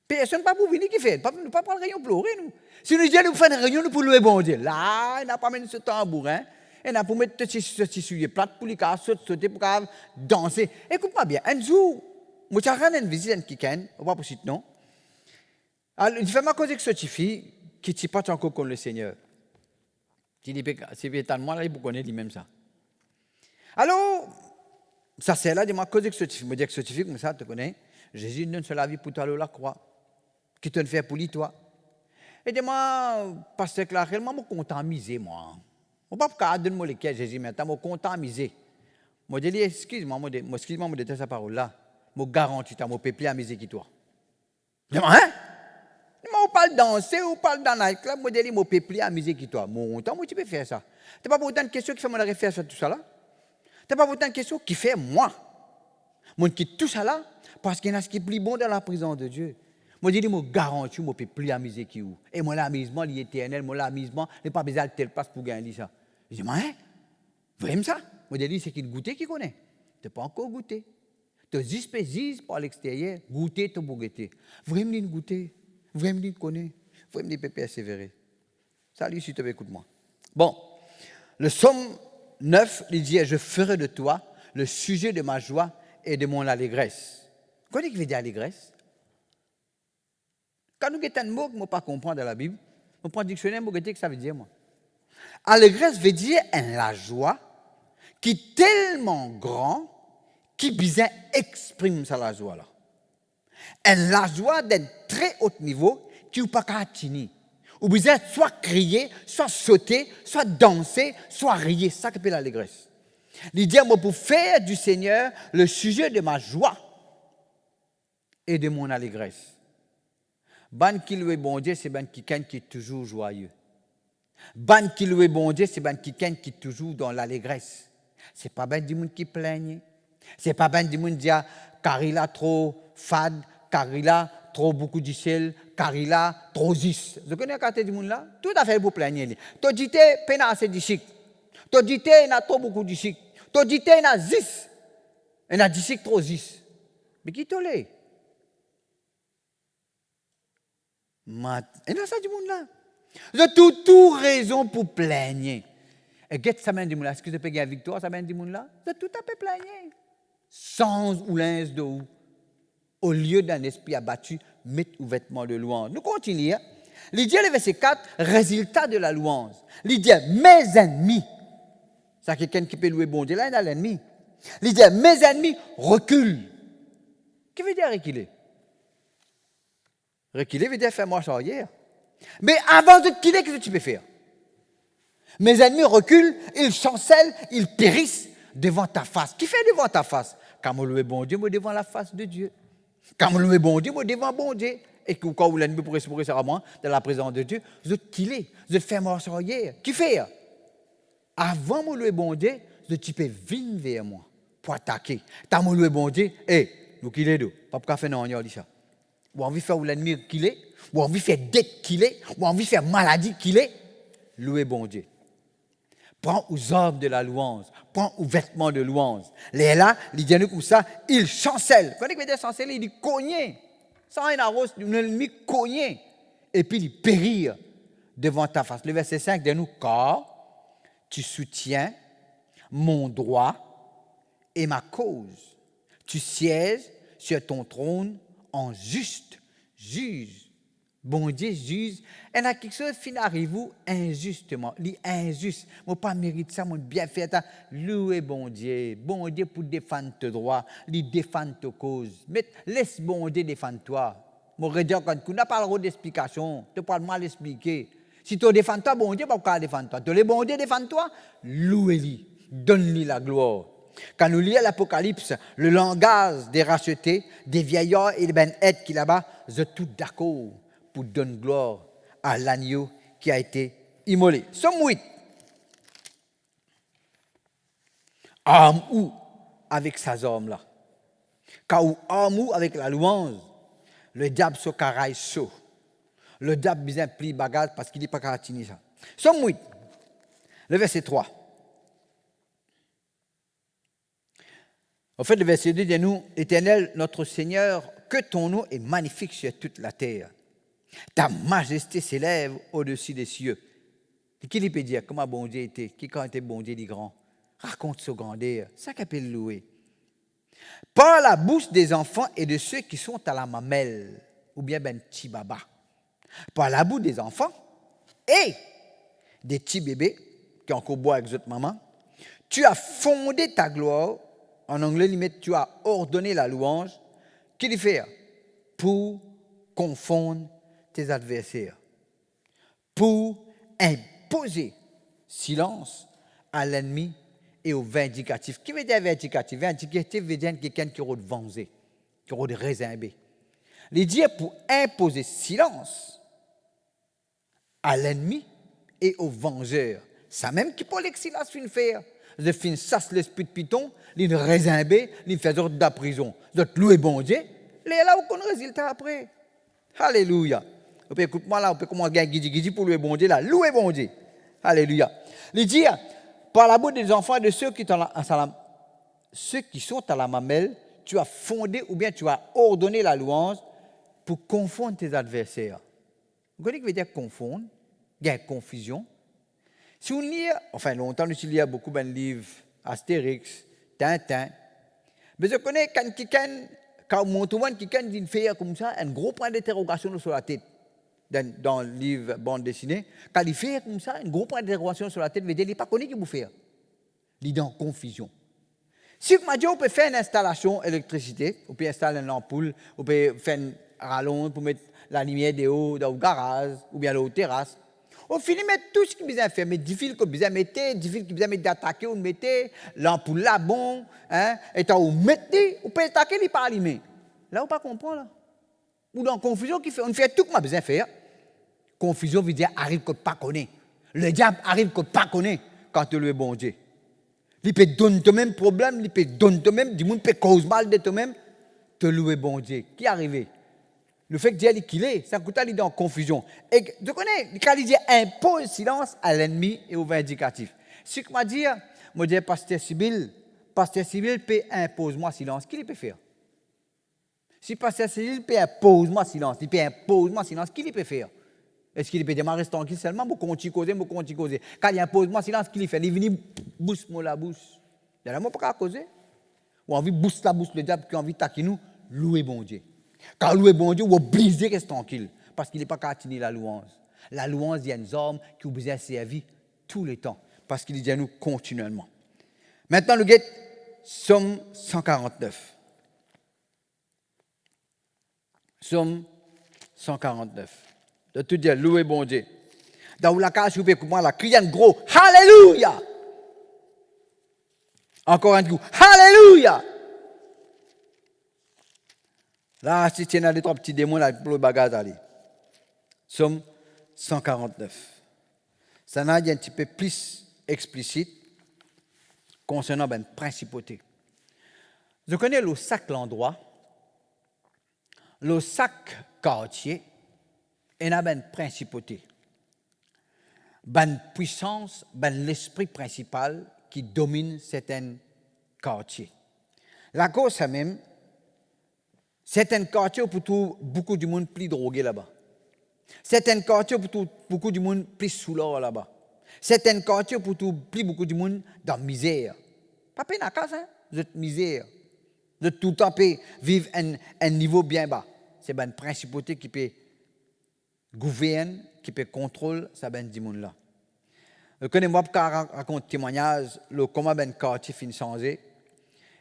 Personne ne pas pour venir qui fait. Nous pas prendre réunion pleurer nous. Si nous disons nous faisons une réunion nous pour louer bon Dieu. Là, il n'a pas mis ce tambourin. Il n'a pas pour mettre ce tissu plat pour les cas sauter pour danser. Écoute-moi bien. Un jour, moi j'ai rendu une visite à quelqu'un, on va pas citer non. Alors, il fait ma cause avec cette fille qui ne pas encore contre le Seigneur. Il dit c'est étant moi là il connaît lui-même ça. Alors ça c'est là de ma cause avec cette fille. Je me dis que cette fille comme ça tu connais. Jésus donne sur la vie pour toi à la croix. Qui te fait pour lui toi. Et de moi pasteur Clarel, moi content misé moi. On pas donner moi les Jésus maintenant, moi content misé. Moi, je dis, excuse-moi, excuse-moi, moi, de sa parole-là. Moi, garantis, tu peux plus amuser qui toi. Je dis, hein? Moi, on parle danser, on parle dans la club, moi, je dis, moi, peux plus amuser qui toi. Mon temps, moi, tu peux faire ça. Tu n'as pas autant de questions qui fait moi faire ça, tout ça là. Tu n'as pas autant de questions qui fait moi. Moi, qui tout ça là, parce qu'il y en a ce qui est plus bon dans la présence de Dieu. Moi, je dis, moi, garantis, moi, peux plus amuser qui ou. Et moi, l'amusement, l'éternel, moi, l'amusement, n'est pas besoin de telle place pour gagner ça. Je dis, hein? Vous aimez ça? Moi, je dis, c'est qui le goûter qui connaît. Tu n'as pas encore goûté. Tu as 10 pésis par l'extérieur, goûter, tu as goûter. Vous aimez le goûter. Vous aimez le connaître. Vous aimez le persévérer. Salut, si tu veux, écoute-moi. Bon, le psaume 9, il dit, je ferai de toi le sujet de ma joie et de mon allégresse. Qu'est-ce qui veut dire allégresse? Quand nous avons un mot que je ne pas comprendre dans la Bible, on prend le dictionnaire, je sais que ça veut dire moi. Allégresse veut dire la joie qui est tellement grand qui bien exprime ça la joie là. La joie d'un très haut niveau qui ou pas qu'à atteindre. Ou bien soit crier, soit sauter, soit danser, soit rire, c'est ça que s'appelle l'allégresse. Il dit moi pour faire du Seigneur le sujet de ma joie et de mon allégresse. Ban qui loue bon Dieu, c'est ban qui est toujours joyeux. Ban qui loue bon Dieu, c'est ban qui est toujours dans l'allégresse. C'est pas ban du monde qui plaigne. C'est pas ban du monde qui dit car il a trop fade, car il a trop beaucoup de sel, car il a trop zis. Vous connaissez quand du monde là? Tout à fait pour plaigner. Tu dis que peine assez de chic. Tu dis que il a trop beaucoup de chic. Tu dis que il a zis. Il a 10 trop zis. Mais qui te l'est? Et dans ça du monde là. Vous avez tout raison pour plaigner. Et qu'est-ce que ça mène du monde là? Est-ce que vous avez gagné victoire, ça mène du monde là? Vous avez tout à fait plaigner. Sans ou l'ins de où? Au lieu d'un esprit abattu, mettre ou vêtements de louange. Nous continuons. Il dit le verset 4, résultat de la louange. Il dit mes ennemis. Ça quelqu'un qui peut louer bon Dieu là, il a l'ennemi. Il dit mes ennemis reculent. Qu'est-ce que veut dire reculer? Reculer veut dire faire marche arrière. Mais avant de reculer, qu'est-ce que tu peux faire? Mes ennemis reculent, ils chancellent, ils périssent devant ta face. Qui fait devant ta face? Quand je loue bon Dieu, moi devant la face de Dieu. Quand je loue bon Dieu, moi devant bon Dieu. Et quand vous l'ennemi pourrait se pourrir à moi, dans la présence de Dieu, vous êtes killé, vous êtes fait marche arrière. Qui fait? Avant de louer bon Dieu, vous peux venir vers moi pour attaquer. Quand je loue bon Dieu, nous killez deux. Pas pour faire non, on dit ça. Ou envie de faire l'ennemi killé, ou envie de faire dette killé, ou envie de faire maladie killé, louez bon Dieu. Prends aux armes de la louange, prends aux vêtements de louange. Les là, il dit comme ça, il chancelle. Quand il dit chancelle, il dit cogner. Sans un arrose, l'ennemi cogner. Et puis il périr devant ta face. Le verset 5 dit nous, car tu soutiens mon droit et ma cause. Tu sièges sur ton trône en juste juge. Bon Dieu juge. Et là, quelque chose fin arrive injustement. L'injuste. Moi, pas mérite ça, moi, bien fait. Louez bon Dieu. Bon Dieu pour défendre tes droits. Il défend ta cause. Mais laisse bon Dieu défendre toi. Moi, je dis quand tu n'as pas le droit d'explication, tu peux mal expliquer. Si tu défends toi, bon Dieu, pas défendre toi. Tu le bon Dieu défend toi, louez-lui. Donne-lui la gloire. Quand nous lisons l'Apocalypse, le langage des rachetés, des vieillards et des ben-aides qui là-bas, je suis tout d'accord pour donner gloire à l'agneau qui a été immolé. Somme 8. Arme ou avec sa arme-là. Quand arme ou avec la louange, le diable se caraille chaud. Le diable bien plie bagage parce qu'il n'est pas capable de ça. Somme 8. Le verset 3. En fait, le verset 2 dit nous, Éternel, notre Seigneur, que ton nom est magnifique sur toute la terre. Ta majesté s'élève au-dessus des cieux. Et qui lui peut dire comment bon Dieu était, qui quand était bon Dieu dit grand? Raconte ce grandeur, ça qu'appelle louer. Par la bouche des enfants et de ceux qui sont à la mamelle, ou bien ben petit baba. Par la bouche des enfants et des petits bébés qui encore boivent avec votre maman, tu as fondé ta gloire. En anglais, limite, tu as ordonné la louange. Qu'il y fait? Pour confondre tes adversaires. Pour imposer silence à l'ennemi et au vindicatif. Qui veut dire vindicatif? Vindicatif veut dire quelqu'un qui a vengé, qui a résimbé. Il dit pour imposer silence à l'ennemi et au vengeur. Ça même qui pour l'exilence fin faire. Je fin sasse l'esprit de Python, il résimbé, il fait de la prison. Je louer bon Dieu, là où qu'on résultat après. Alléluia. On peut écouter moi là, on peut comment gagner guidi pour louer bon Dieu là, louer bon Dieu. Alléluia. Il dit par la bouche des enfants de ceux qui sont à la mamelle, tu as fondé ou bien tu as ordonné la louange pour confondre tes adversaires. Vous connaissez ce que veut dire confondre? Il y a confusion. Si on lit, enfin longtemps, nous lisons beaucoup de livres, Astérix, Tintin. Mais je connais quand mon tout le monde qui fait comme ça, un gros point d'interrogation sur la tête. Dans le livre bande dessinée, quand il fait comme ça, un gros point d'interrogation sur la tête, veut dire qu'il n'est pas connu qu'il vous fait. Il est en confusion. Si on peut faire une installation d'électricité, on peut installer une ampoule, on peut faire une rallonge pour mettre la lumière dehors dans le garage ou bien dans la terrasse. On finit de mettre tout ce qu'il besoin de faire, mais des fils qu'on besoin de mettre, des fils qui besoin d'attaquer, on mettez l'ampoule là, bon, hein, et quand on mettez, on peut attaquer, il n'est pas allumé. Là, on ne comprend pas, là. Ou dans la confusion, on fait tout ce qu'on a besoin de faire. Confusion veut dire arrive que pas connaît. Le diable arrive que pas connaît quand tu le bon Dieu. Il peut donner toi-même problème, il peut donner toi-même, du monde peut cause mal de toi-même, te louer bon Dieu. Qui est arrivé? Le fait que Dieu est qu'il est, ça coûte à lui dans confusion. Et tu connais, quand il dit impose silence à l'ennemi et au vindicatif. Ce que m'a dit, moi dis pasteur Sibyl peut imposer moi silence. Qui peut faire? Si pasteur Sibyl peut imposer moi silence, il peut imposer moi silence, qui peut faire? Est-ce qu'il peut démarrer tranquille seulement, vous continuez causer. Quand il impose moi silence, qui fait? Il vient bouche moi la bouche. Il y a pas qu'à causer. Ou envie bouche la bouche le diable qui a envie de taquer nous, louer bon Dieu. Quand louer bon Dieu, vous obligez de rester tranquille. Parce qu'il n'est pas qu'à tenir la louange. La louange, il y a des hommes qui ont besoin de servir tous les temps. Parce qu'il dit à nous continuellement. Maintenant, le guet, Somme 149. Somme 149. De tout dire, louer bon Dieu. Dans la case, vous pouvez comment la crier un gros Alléluia. Encore un coup, Alléluia. Là, si tu as des trois petits démons là, pour le bagage aller. Somme 149. Ça n'a un petit peu plus explicite concernant la principauté. Je connais le sac l'endroit, le sac quartier, et la principauté. Une puissance, l'esprit principal qui domine certains quartiers. La cause, c'est même, certains quartiers pour beaucoup de monde plus drogué là-bas. Certains quartiers pour beaucoup de monde plus sous l'or là-bas. Certains quartiers pour plus beaucoup de monde dans la misère. Pas peine à casa, hein? Vous êtes misère. Vous êtes tout le temps vivre un niveau bien bas. C'est une principauté qui peut gouverner, qui peut contrôler ça ben du monde là. Je connais moi pour raconter témoignage le comment ben quartier fin changé.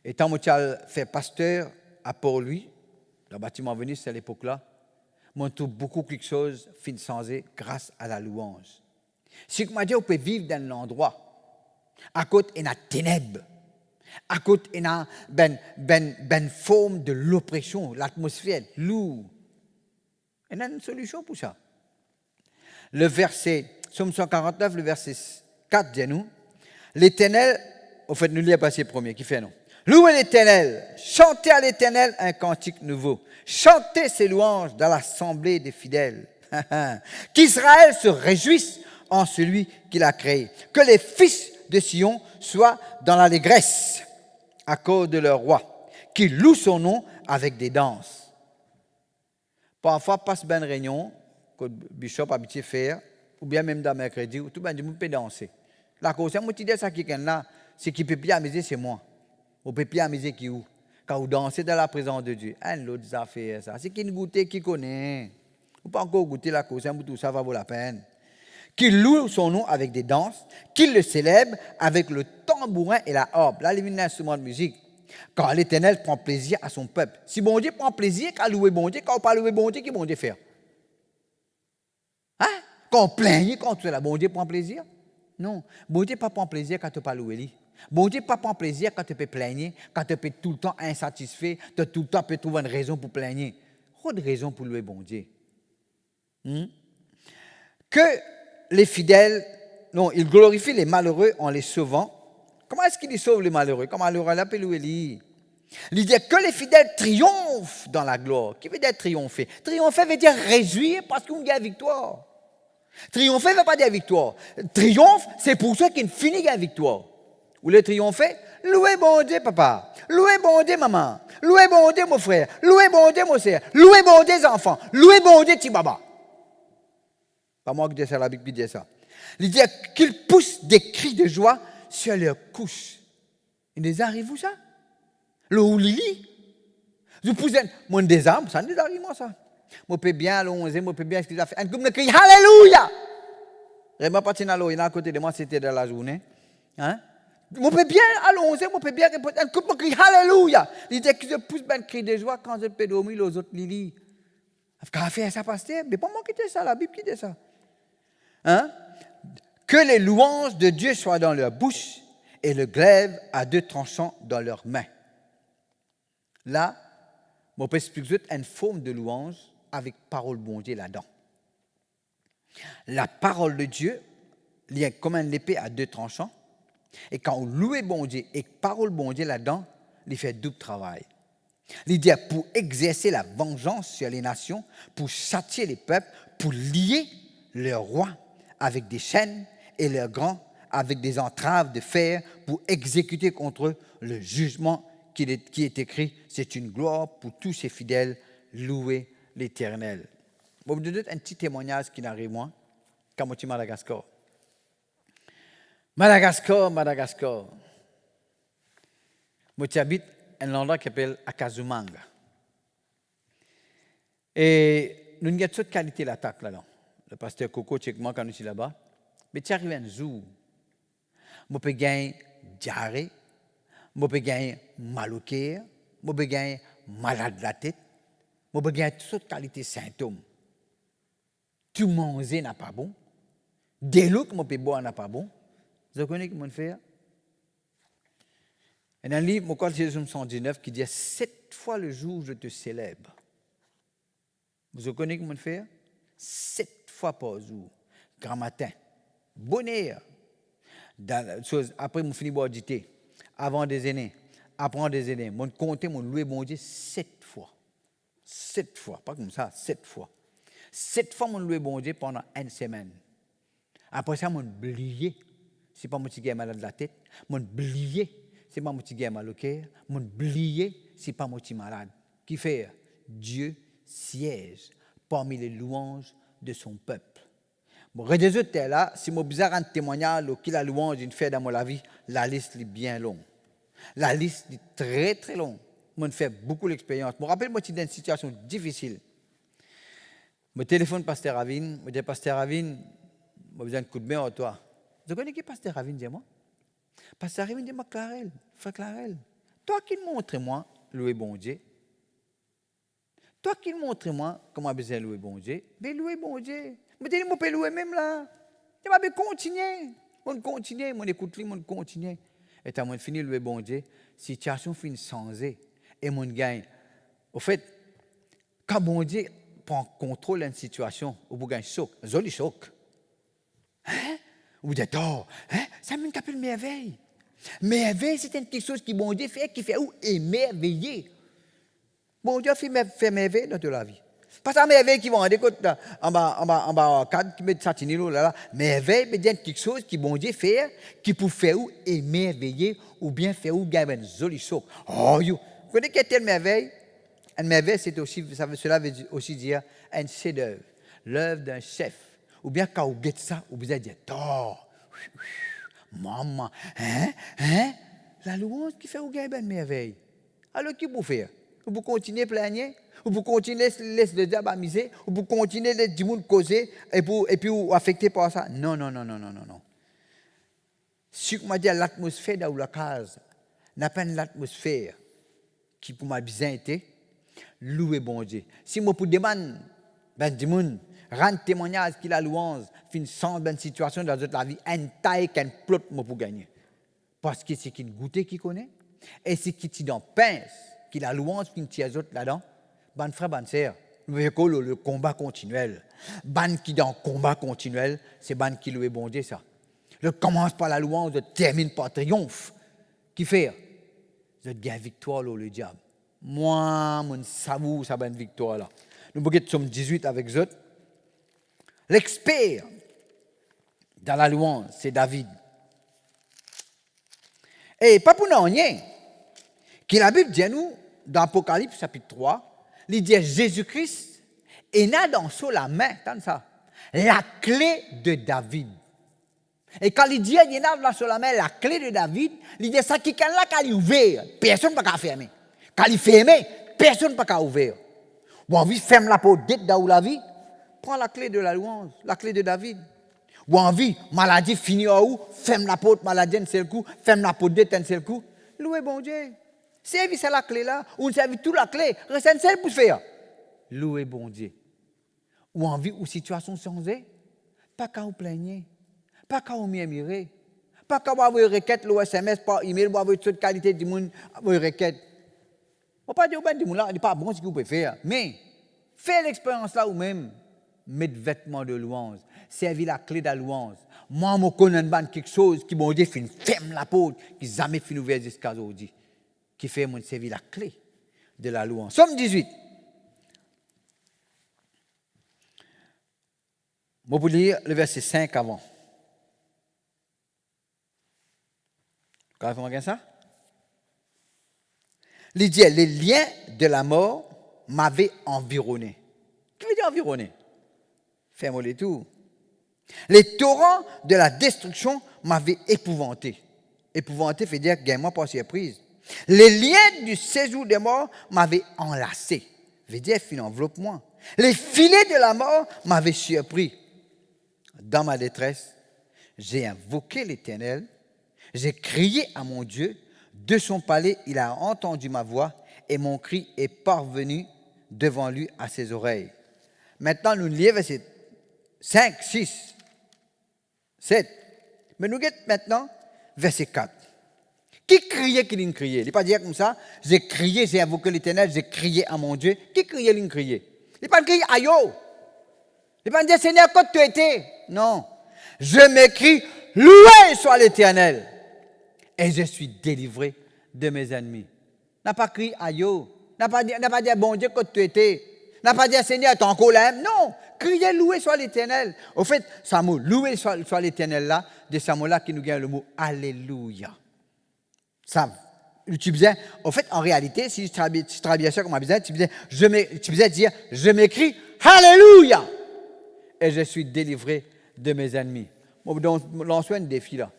Et tant que j'ai fait pasteur à Port-Louis, le bâtiment venu c'est à l'époque là, moi tout beaucoup quelque chose fin changé grâce à la louange. Si que m'a dit on peut vivre dans l'endroit à côté il y a ténèbres. À côté il y a ben forme de l'oppression, l'atmosphère lourde. Il y a une solution pour ça. Le verset, Somme 149, le verset 4 dit nous, l'Éternel, au fait, nous l'y a passé premier, qui fait non. Louez l'Éternel, chantez à l'Éternel un cantique nouveau, chantez ses louanges dans l'assemblée des fidèles. Qu'Israël se réjouisse en celui qu'il a créé. Que les fils de Sion soient dans l'allégresse à cause de leur roi, qui loue son nom avec des danses. Parfois, passe une réunion, que le bishop a habitué faire, ou bien même dans mercredi, où tout le monde peut danser. La cause, c'est moi qui dis ça qui est là, c'est qui peut bien amuser, c'est moi. On peut bien amuser qui où? Quand vous dansez dans la présence de Dieu. Un autre affaire, ça. C'est qui goûte, qui connaît. Vous pas encore goûter la cause, tout ça va vaut la peine. Qu'il loue son nom avec des danses, qu'il le célèbre avec le tambourin et la harpe. Là, il y a un instrument de musique. Quand l'Éternel prend plaisir à son peuple. Si bon Dieu prend plaisir, quand louer bon Dieu, quand on parle louer bon Dieu, qu'est-ce que bon Dieu fait? Hein? Quand on plaigne, quand tu es là, bon Dieu prend plaisir? Non. Bon Dieu ne prend pas plaisir quand tu parles louer lui. Bon Dieu pas prend plaisir quand tu peux plaigner, quand tu peux tout le temps insatisfait, tu tout le temps peux trouver une raison pour plaigner. Trop de raisons pour louer bon Dieu. Que les fidèles, non, ils glorifient les malheureux en les sauvant. Comment est-ce qu'ils sauvent les malheureux? Comment malheureux là peut louer lui? Il dit que les fidèles triomphent dans la gloire. Qui veut dire triompher? Triompher veut dire réjouir parce qu'on gagne victoire. Triompher ne veut pas dire victoire. Triomphe, c'est pour ceux qui finissent la victoire. Ou le triompher, louez bon Dieu, papa. Louez bon Dieu, maman. Louez bon Dieu, mon frère. Louez bon Dieu, mon sœur. Louez bon Dieu, enfants. Louez bon Dieu, petit baba. Pas moi qui dis ça, la Bible dit ça. Il dit qu'ils poussent des cris de joie sur leur couche. Il nous arrive où ça? Le oulili. Je pousse mon désarme, ça nous arrive moi ça. Moi peux bien le 11, moi peux bien ce qu'il a fait. Un couple crie Alléluia. Vraiment pas à l'eau, il est à côté de moi, c'était dans la journée. Hein? Moi peux bien à l'11, moi peux bien répondre. Un couple crie Alléluia. Il dit que je pousse un cri de joie quand je peux dormir les autres lili. Qu'à faire ça, pasteur? Mais pas moi qui dis ça, la Bible qui dit ça. Hein? Que les louanges de Dieu soient dans leur bouche et le glaive à 2 tranchants dans leurs mains. Là, je peux expliquer une forme de louange avec parole bon Dieu là-dedans. La parole de Dieu, il y a comme une épée à 2 tranchants. Et quand on loue bon Dieu et parole bon Dieu là-dedans, il fait double travail. Il dit pour exercer la vengeance sur les nations, pour châtier les peuples, pour lier leurs rois avec des chaînes et leurs grands avec des entraves de fer, pour exécuter contre eux le jugement qui est écrit. C'est une gloire pour tous ses fidèles, louer l'Éternel. Je vais vous donner un petit témoignage qui n'arrive moi, quand je suis à Madagascar. Madagascar. Moi, j'habite un endroit qui s'appelle Akazumanga. Et nous avons toute qualité d'attaque là-dedans. Le pasteur Coco, check moi quand je suis là-bas. Mais tu arrives un jour, je peux gagner diarrhée, je peux gagner mal au cœur, je peux gagner malade de la tête, je peux gagner toute qualité de symptômes. Tout manger n'est pas bon. Des l'eau que je peux boire n'est pas bon. Vous connaissez comment faire? Il y a un livre, mon code Jésus 119, qui dit 7 fois le jour je te célèbre. Vous connaissez comment faire? 7 fois par jour. Grand matin. Bonheur. Après, je finis de dîner. Avant des années. Après des années. Je compte, je loué bon Dieu 7 fois. 7 fois. Pas comme ça, 7 fois. 7 fois, je loué bon Dieu pendant une semaine. Après ça, je oublié. C'est pas mon petit gars malade de la tête. Je oublié. C'est pas mon petit gars mal au cœur. Je oublié. C'est pas mon petit malade. Qui fait? Dieu siège parmi les louanges de son peuple. Bon, résultat là, si je bizarre un témoignage qui la louange d'une fait dans ma vie, la liste est bien longue. La liste est très très longue. Je fais beaucoup d'expérience. Je me rappelle moi d'une situation difficile. Je téléphone pasteur Ravine, je dis pasteur Ravine, j'ai besoin de coup de main à toi. Vous connaissez qui pasteur Ravine, dis-moi? Pasteur Ravine, dis-moi Clarel, frère Clarel. Toi qui me montres moi louer bon Dieu. Toi qui me montres moi comment besoin louer bon Dieu. Mais louer bon Dieu. Je dis, je peux louer même là. Je vais continuer. Je continue, je écoute, je continue. Et quand je finis de louer bon Dieu, la situation finit changer. Et je gagne. Au fait, quand bon Dieu prend contrôle d'une situation, vous gagnez un choc, un joli choc. Hein? Vous dites, oh, hein? Ça m'appelle merveille. Merveille, c'est quelque chose que bon Dieu fait, qui fait où émerveiller. Bon Dieu fait merveille dans toute la vie. Pas ça merveille qui vont en écoute en bas cadre qui met satiner là. Merveille veut dire quelque chose qui bon Dieu fait, qui peut faire ou émerveiller ou bien faire ou gagner un joli choc. Oh you, vous connaissez quelle est une merveille? Une merveille, c'est aussi, cela veut aussi dire un chef-d'œuvre, l'œuvre d'un chef. Ou bien quand vous guettez ça, vous allez dire, oh, maman, hein? La louange qui fait ou gagner une merveille. Alors qui vous faire? Vous continuez à plaigner, vous continuez à laisser le diable amuser, vous continuez à laisser du monde causer et puis vous affecter par ça. Non. Ce que m'a dit l'atmosphère dans la case, n'a pas une atmosphère qui pour m'a bien été, louer bon Dieu. Si moi pour demander, du monde, rendre témoignage qu'il a louange, fin sans bonne situation dans la vie, une taille qu'un plot pour gagner. Parce que c'est qu'il goûte qui connaît. Et c'est qui t'y pince, qui la louange, qui t'y ajoute là-dedans. Ban frère, ban sœur, le combat continuel. Ban qui dans le combat continuel, c'est ban qui loue bon Dieu ça. Je commence par la louange, je termine par triomphe. Qui fait? Je gagne victoire le diable. Moi, mon savou, ça va une victoire là. Nous regardons Somme 18 avec eux. L'expert dans la louange, c'est David. Et pas pour nous rien, que la Bible dit nous, dans Apocalypse chapitre 3, il dit Jésus-Christ est là dans la main, tant ça, la clé de David. Et quand il dit il est là sur la main, la clé de David, il dit ça qui est là quand il ouvert, personne ne peut fermer. Quand il ferme, personne ne peut ouvrir. Ou envie ferme la porte d'être dans la vie, prends la clé de la louange, la clé de David. Ou envie maladie finit en où, ferme la porte maladie un seul coup, ferme la porte d'être un seul coup. Louez bon Dieu. Servis c'est la clé là, ou servis toute la clé, reste un seul pour faire. Louez bon Dieu. Ou envie ou situation changée, pas qu'à vous plaigner, pas qu'à vous murmurer, pas qu'à vous avoir requête le SMS par email, vous avoir toute qualité du monde, avoir requête. On ne peut pas dire que ce n'est pas bon ce que vous pouvez faire, mais faites l'expérience là vous-même, mettez vêtements de louange, servis la clé de la louange. Moi, je connais quelque chose qui m'a dit ferme la porte, qui n'a jamais fini ouvert jusqu'à aujourd'hui, qui fait mon servir la clé de la louange. Somme 18. Je vais lire le verset 5 avant. Vous comprenez ça? Il dit, les liens de la mort m'avaient environné. Qu'est-ce que veut dire environné? Ferme les tours. Les torrents de la destruction m'avaient épouvanté. Épouvanté veut dire gagne-moi par surprise. Les liens du séjour des morts m'avaient enlacé. Veut dire enveloppe-moi. Les filets de la mort m'avaient surpris. Dans ma détresse, j'ai invoqué l'Éternel. J'ai crié à mon Dieu. De son palais, il a entendu ma voix et mon cri est parvenu devant lui à ses oreilles. Maintenant, nous lisons verset 5, 6, 7. Mais nous regardons maintenant verset 4. Qui criait, qui ne criait? Il n'est pas dire comme ça, j'ai crié, j'ai invoqué l'Éternel, j'ai crié à mon Dieu. Qui criait, il ne criait? Il n'est pas crié, aïe! Il n'est pas dire, Seigneur, quand tu étais? Non. Je m'écris, loué soit l'Éternel. Et je suis délivré de mes ennemis. N'a pas crié, aïe! N'a pas dit, bon Dieu, quand tu étais? N'a pas dit, Seigneur, tu es encore là? Non. Criez, loué soit l'Éternel. Au fait, ce mot, loué soit l'Éternel là, de ce mot-là qui nous gagne le mot Alléluia. Ça, tu disais, en fait, en réalité, si tu travaillais ça comme un business, tu disais dire, je m'écris Alléluia. Et je suis délivré de mes ennemis. Donc, lance un défi là.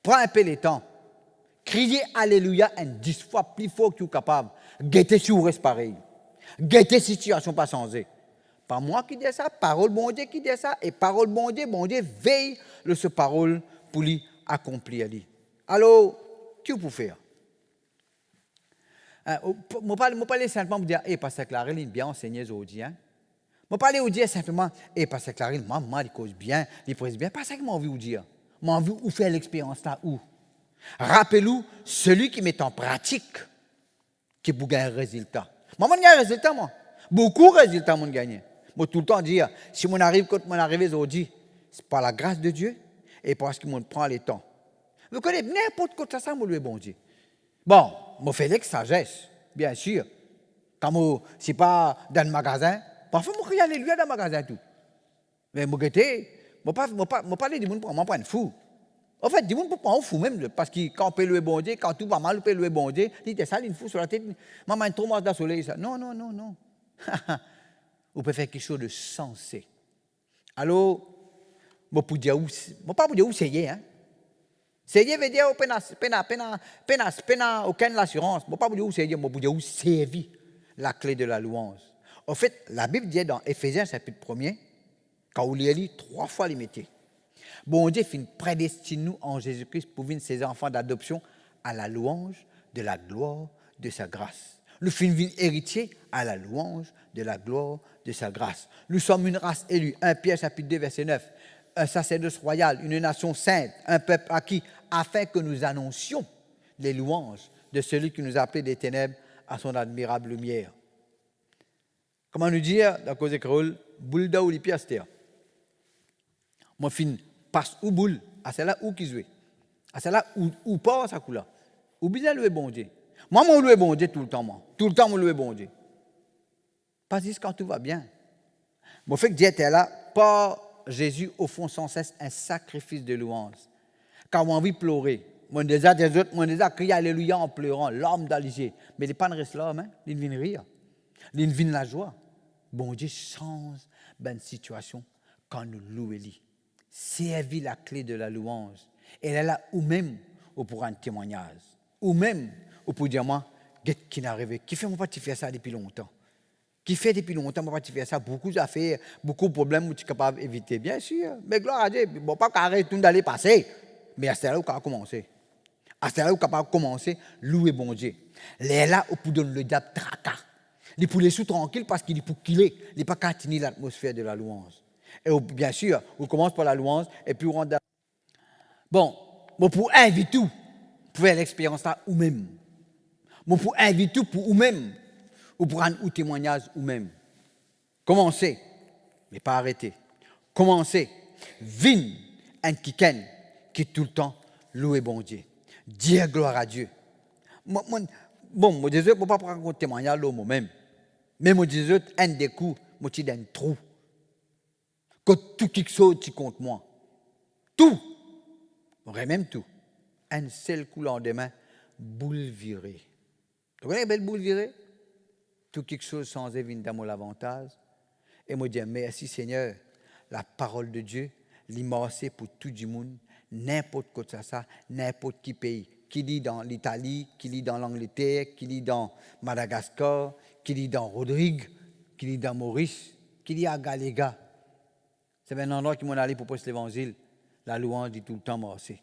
Prends un peu le temps. Criez Alléluia 10 fois plus fort que tu es capable. Guettez si vous restez pareil. Guettez situation pas changée. Pas moi qui dis ça, parole bon Dieu qui dit ça, et parole bon Dieu veille de ce parole pour lui accomplir. Alors, qu'est-ce que vous faire? Je ne parle simplement pour dire, Pasteur Clarel, il bien enseigné aujourd'hui. Je ne parle pas dire simplement, Pasteur Clarel, maman, il cause bien, il presse bien. Pas ça que j'ai envie de vous dire. J'ai envie de vous faire l'expérience là où. Rappelez-vous, celui qui met en pratique, qui vous gagne un résultat. Moi, je gagne un résultat, moi. Beaucoup de résultats, je gagne. Moi, tout le temps dire, si on arrive quand on arrive aujourd'hui, c'est par la grâce de Dieu et parce qu'il me prend le temps. Vous connaissez n'importe quoi ça, moi, le bon Dieu. Bon, je fais avec sagesse, bien sûr. Quand ce n'est pas dans le magasin, parfois, je crie Alléluia dans le magasin tout. Mais je ne parle du monde pour m'en prendre fou. En fait, du monde pour prendre fou même, parce que quand on peut louer bon Dieu, quand tout va mal, on peut louer bon Dieu, il dit ça, il fou sur la tête. Maman, trop mal dans le soleil, ça. Non. Vous pouvez faire quelque chose de sensé. Alors, je ne peux pas vous dire où c'est, hein. C'est veut dire aucune assurance. Je ne peux pas vous dire où c'est, je peux vous dire où c'est la clé de la louange. En fait, la Bible dit dans Éphésiens chapitre 1er, quand vous lisez 3 fois les métiers, bon Dieu prédestine nous en Jésus-Christ pour venir ses enfants d'adoption à la louange de la gloire de sa grâce. Nous sommes héritiers à la louange de la gloire de sa grâce. Nous sommes une race élue. 1 Pierre chapitre 2 verset 9. un sacerdoce royal, une nation sainte, un peuple acquis, afin que nous annoncions les louanges de celui qui nous a appelés des ténèbres à son admirable lumière. Comment nous dire, dans la cause école, boule d'eau ou les pièces terre. Mon fin passe ou boule, à celle-là où qui joue. À celle-là où pas ça coule. Ou bien louer bon Dieu. Moi, je loue bon Dieu tout le temps, moi. Tout le temps, je loue bon Dieu. Pas juste quand tout va bien. Mon fait que Dieu était là, pas Jésus offre sans cesse un sacrifice de louange. Quand on a envie de pleurer, on déjà crié Alléluia en pleurant, larmes d'Alger. Mais il n'est pas de reste là, hein? Il vient rire. Il vient la joie. Bon Dieu change une situation quand nous louons. Servir la clé de la louange. Elle est là ou même pour un témoignage. Ou même pour dire moi, qu'est-ce qui est arrivé? Qui fait moi pas faire ça depuis longtemps? Qui fait depuis longtemps, moi, tu fais ça, beaucoup d'affaires, beaucoup de problèmes que tu es capable d'éviter, bien sûr. Mais gloire à Dieu, bon, pas arrêter tout d'aller passer. Mais à ce là où on a commencé. À ce là où on a commencé, louer bon Dieu. Les là, où pour donner le diable tracas. Il pour les sous tranquille parce qu'il est pour qu'il est. Il n'est pas qu'à tenir l'atmosphère de la louange. Et bien sûr, on commence par la louange et puis on rentre. Bon, pour inviter tout, pour faire l'expérience là, ou même. Bon, pour inviter tout, pour ou même. Ou pour un témoignage ou même. Commencez, mais pas arrêter. Commencez. Vin un kiken qui tout le temps louer bon Dieu. Dire gloire à Dieu. Bon, moi Jésus, je ne peux pas prendre un témoignage là moi-même. Mais moi Jésus, un des coups, moi tu donne trou. Que tout quelque chose tu compte moi. Tout. J'aurais même tout. Un seul coup lendemain, boule virée. Vous voyez la belle boule virée? Tout quelque chose sans évidemment l'avantage. Et moi, je dis, merci Seigneur, la parole de Dieu, l'immense pour tout le monde, n'importe quoi ça, n'importe qui pays. Qui lit dans l'Italie, qui lit dans l'Angleterre, qui lit dans Madagascar, qui lit dans Rodrigue, qui lit dans Maurice, qui lit à Galéga. C'est un endroit qui m'en allé pour prêcher l'évangile. La louange dit tout le temps, moi aussi.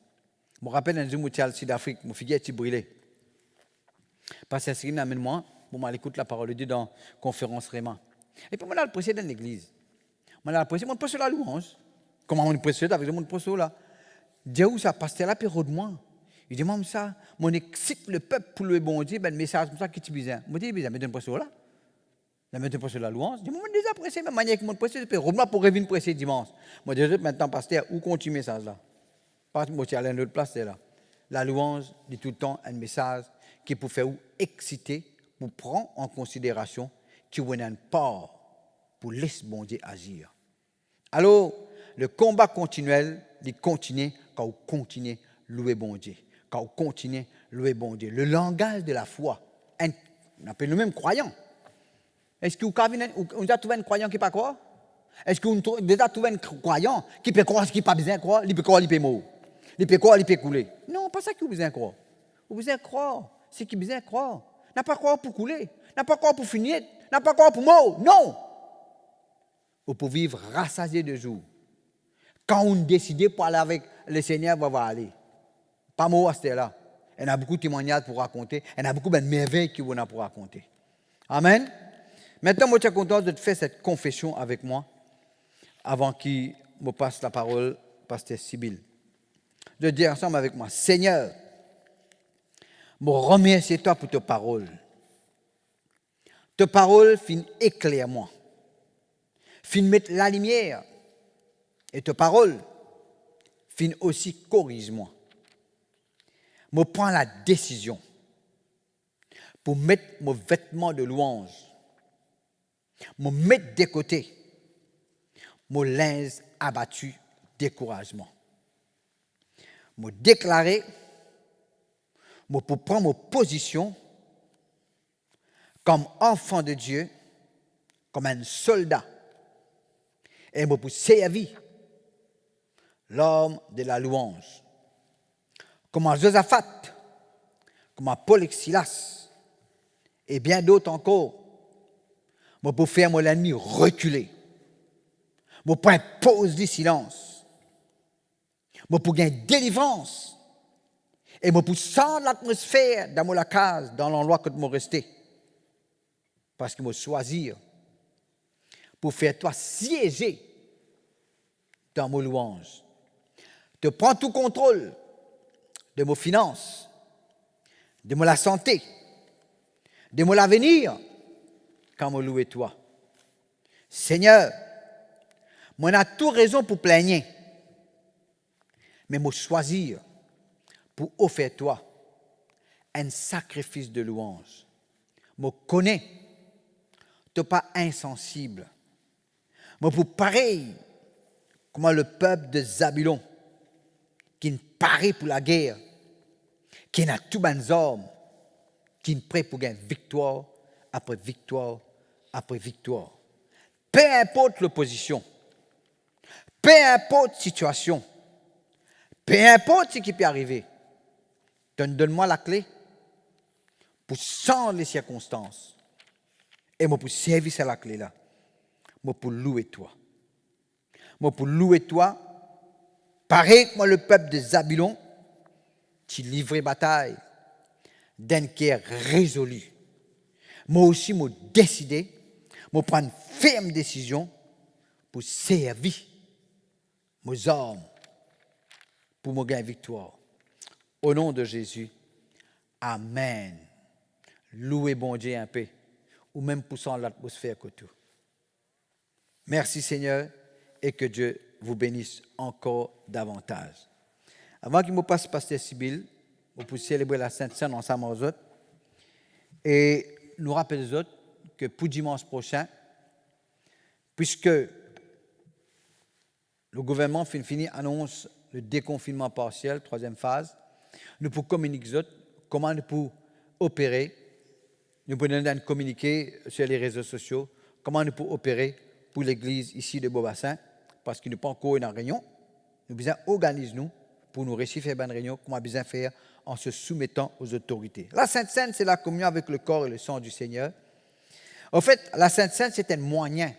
Je me rappelle un jour, je suis au Sud-Afrique, mon figuier est brûlé. Parce que c'est amène-moi. Pour moi, écoute la parole de Dieu dans la conférence Réma. Et puis, moi, je prêché dans l'église. Moi, je prêché, moi, je prêche la louange. Comment on prêche avec le monde prêche là? Dieu, où ça passe là, puis de moi. Il dit, moi, ça, mon excite le peuple pour le bon Dieu, ben, le message comme ça qui est bizarre. Moi, je dis, mais je prêche là. Je me prêche la louange. Je dis, moi, je déjà prêché, mais manière que mon prêche, puis de pour revenir prêcher dimanche. Moi, je dis, maintenant, pasteur, où continue le message là? Pas moi, tu es à une autre place, c'est là. La louange dit tout le temps un message qui peut faire exciter, pour prendre en considération qu'il y a une part pour laisser bon Dieu agir. Alors, le combat continuel, il continue quand on continue louer bon Dieu. Quand on continue louer bon Dieu. Le langage de la foi, on appelle nous-mêmes croyants. Est-ce qu'on a trouvé un croyant qui ne peut pas croire? Est-ce qu'on a déjà trouvé un croyant qui peut croire ce qui n'a pas besoin de croire? Il peut croire, il peut mourir. Il peut croire, il peut couler. Non, pas ça qu'il a besoin de croire. Il a besoin de croire. C'est qu'il a besoin de croire. N'a pas croire pour couler, n'a pas croire pour finir, n'a pas croire pour mort. Non! Ou pour vivre rassasié de jour. Quand on décide pour aller avec le Seigneur, on va aller. Pas mort à ce là. Il y a beaucoup de témoignages pour raconter. Il y a beaucoup de merveilles qu'on a pour raconter. Amen. Maintenant, moi, je suis content de te faire cette confession avec moi avant qu'il me passe la parole, pasteur Sibyl. De dire ensemble avec moi, Seigneur, je remercie toi pour ta parole. Ta parole fin éclaire-moi. Fin mettre la lumière. Et ta parole fin aussi corrige-moi. Je prends la décision pour mettre mon vêtement de louange. Me mettre de côté. Mon linge abattu, découragement. Me déclarer pour prendre ma position comme enfant de Dieu, comme un soldat, et pour servir l'homme de la louange, comme un Josaphat, comme un Paul et Silas, et bien d'autres encore, pour faire mon ennemi reculer, pour prendre pause du silence, pour gagner délivrance, et je peux sentir l'atmosphère dans la case, dans l'endroit que je me restais. Parce que je choisir pour faire toi siéger dans mon louange. Tu prends tout contrôle de mes finances, de la santé, de mon avenir, quand je loue toi. Seigneur, moi on a toute raison pour plaigner, mais moi choisir pour offrir toi un sacrifice de louange. Moi connais, tu n'es pas insensible. Moi pour pareil, comme le peuple de Zabulon, qui ne paraît pour la guerre, qui n'a tout ban hommes, qui est prêt pour gagner victoire après victoire après victoire. Peu importe l'opposition, peu importe la situation, peu importe ce qui peut arriver, donne-moi la clé pour changer les circonstances. Et moi pour servir à la clé là, moi pour louer toi. Moi pour louer toi, pareil que moi le peuple de Zabulon, qui livrait bataille, d'un cœur résolu. Moi aussi, moi décidé, moi prendre une ferme décision pour servir mes hommes, pour me gagner victoire. Au nom de Jésus, Amen. Louez bon Dieu un peu, ou même poussant l'atmosphère que tout. Merci Seigneur, et que Dieu vous bénisse encore davantage. Avant qu'il me passe Pasteur Sibylle, vous pouvez célébrer la Sainte Seine ensemble aux autres. Et nous rappelons aux autres que pour dimanche prochain, puisque le gouvernement finit annonce le déconfinement partiel, 3e phase, nous pouvons communiquer aux autres comment nous pouvons opérer. Nous pouvons communiquer sur les réseaux sociaux comment nous pouvons opérer pour l'église ici de Beaubassin, parce qu'il n'y a pas encore une réunion. Nous devons organiser nous pour nous réussir à faire une réunion, comment bien faire en se soumettant aux autorités. La Sainte Seine, c'est la communion avec le corps et le sang du Seigneur. En fait, la Sainte Seine, c'est un moyen,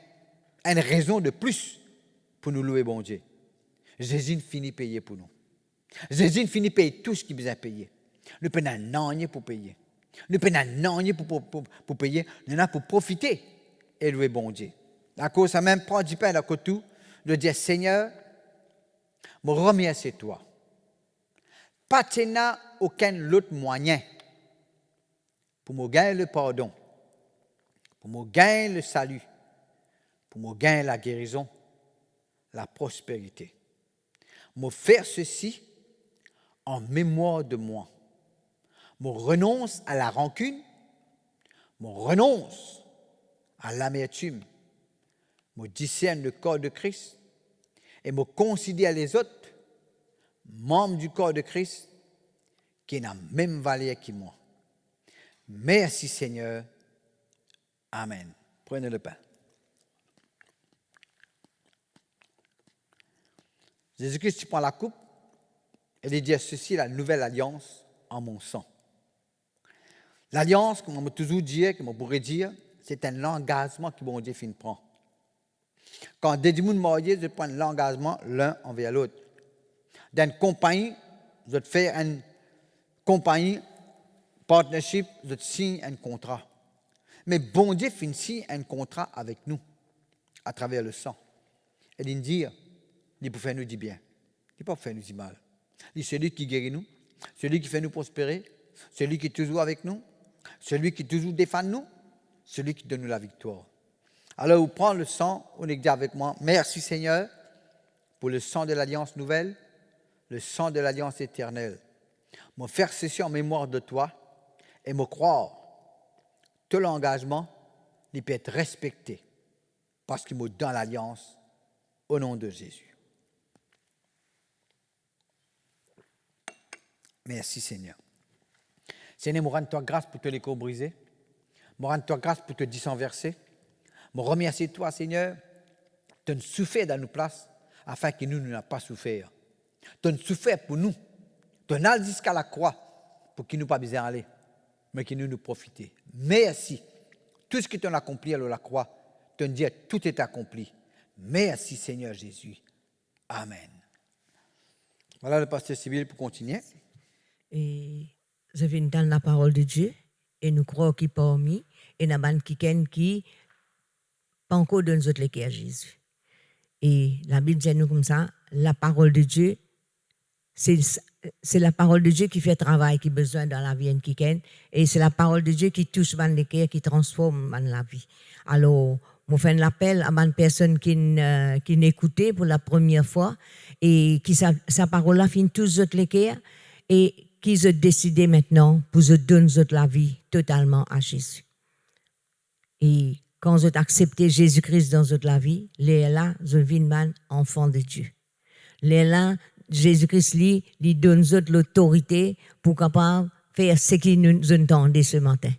une raison de plus pour nous louer bon Dieu. Jésus finit payer pour nous. Jésus finit payer tout ce qu'il besoin payer. Nous prenons un an pour payer. Nous prenons un an pour payer. Nous avons pour profiter et louer bon Dieu. À cause ça même prend du pain à côté de dire Seigneur, je me remercie toi. Pas de aucun autre moyen pour me gagner le pardon, pour me gagner le salut, pour me gagner la guérison, la prospérité. Me faire ceci en mémoire de moi. Me renonce à la rancune, me renonce à l'amertume, me discerne le corps de Christ et me considère les autres membres du corps de Christ qui n'a même valeur que moi. Merci Seigneur. Amen. Prenez le pain. Jésus-Christ prend la coupe et il dit ceci, la nouvelle alliance en mon sang. L'alliance, comme on m'a toujours dit, comme on pourrait dire, c'est un engagement que bon Dieu prend. Quand des gens mariés, ils prennent l'engagement l'un envers l'autre. Dans une compagnie, vous faites une compagnie, partnership, vous signez un contrat. Mais bon Dieu signe un contrat avec nous, à travers le sang. Et il dit, il peut faire nous du bien. Il ne peut pas faire nous du mal. Il c'est celui qui guérit nous, celui qui fait nous prospérer, celui qui est toujours avec nous, celui qui toujours défend nous, celui qui donne nous la victoire. Alors, on prend le sang, on est dit avec moi, merci Seigneur pour le sang de l'alliance nouvelle, le sang de l'alliance éternelle. Me faire ceci en mémoire de toi et me croire tout l'engagement, il peut être respecté parce qu'il me donne l'alliance au nom de Jésus. Merci Seigneur. Seigneur, je rends toi grâce pour te les corps brisés. Je rends toi grâce pour te dissenverser. Je remercie toi, Seigneur, de nous souffrir dans nos places afin que nous n'ayons pas souffert. De nous souffrir pour nous. De nous aller jusqu'à la croix pour qu'il nous pas besoin aller, mais que nous profiter. Merci. Tout ce que tu as accompli à la croix, tu nous dis tout est accompli. Merci Seigneur Jésus. Amen. Voilà le pasteur Sibylle pour continuer. Et je viens dans la parole de Dieu et nous croyons qu'il parmi et nous avons quelqu'un qui pas encore donne nous les cœurs à Jésus. Et la Bible dit nous comme ça, la parole de Dieu, c'est la parole de Dieu qui fait travail, qui a besoin dans la vie qui ken, et c'est la parole de Dieu qui touche le cœur, qui transforme la vie. Alors, je fais un appel à une personne qui n'écoutait pour la première fois et qui sa parole-là finit tous les cœurs et qui se décidé maintenant pour se donner la vie totalement à Jésus. Et quand vous acceptez Jésus-Christ dans votre la vie, les là, vous devenez un enfant de Dieu. Les là, Jésus-Christ lui donne l'autorité pour capable faire ce qu'il nous entendait ce matin.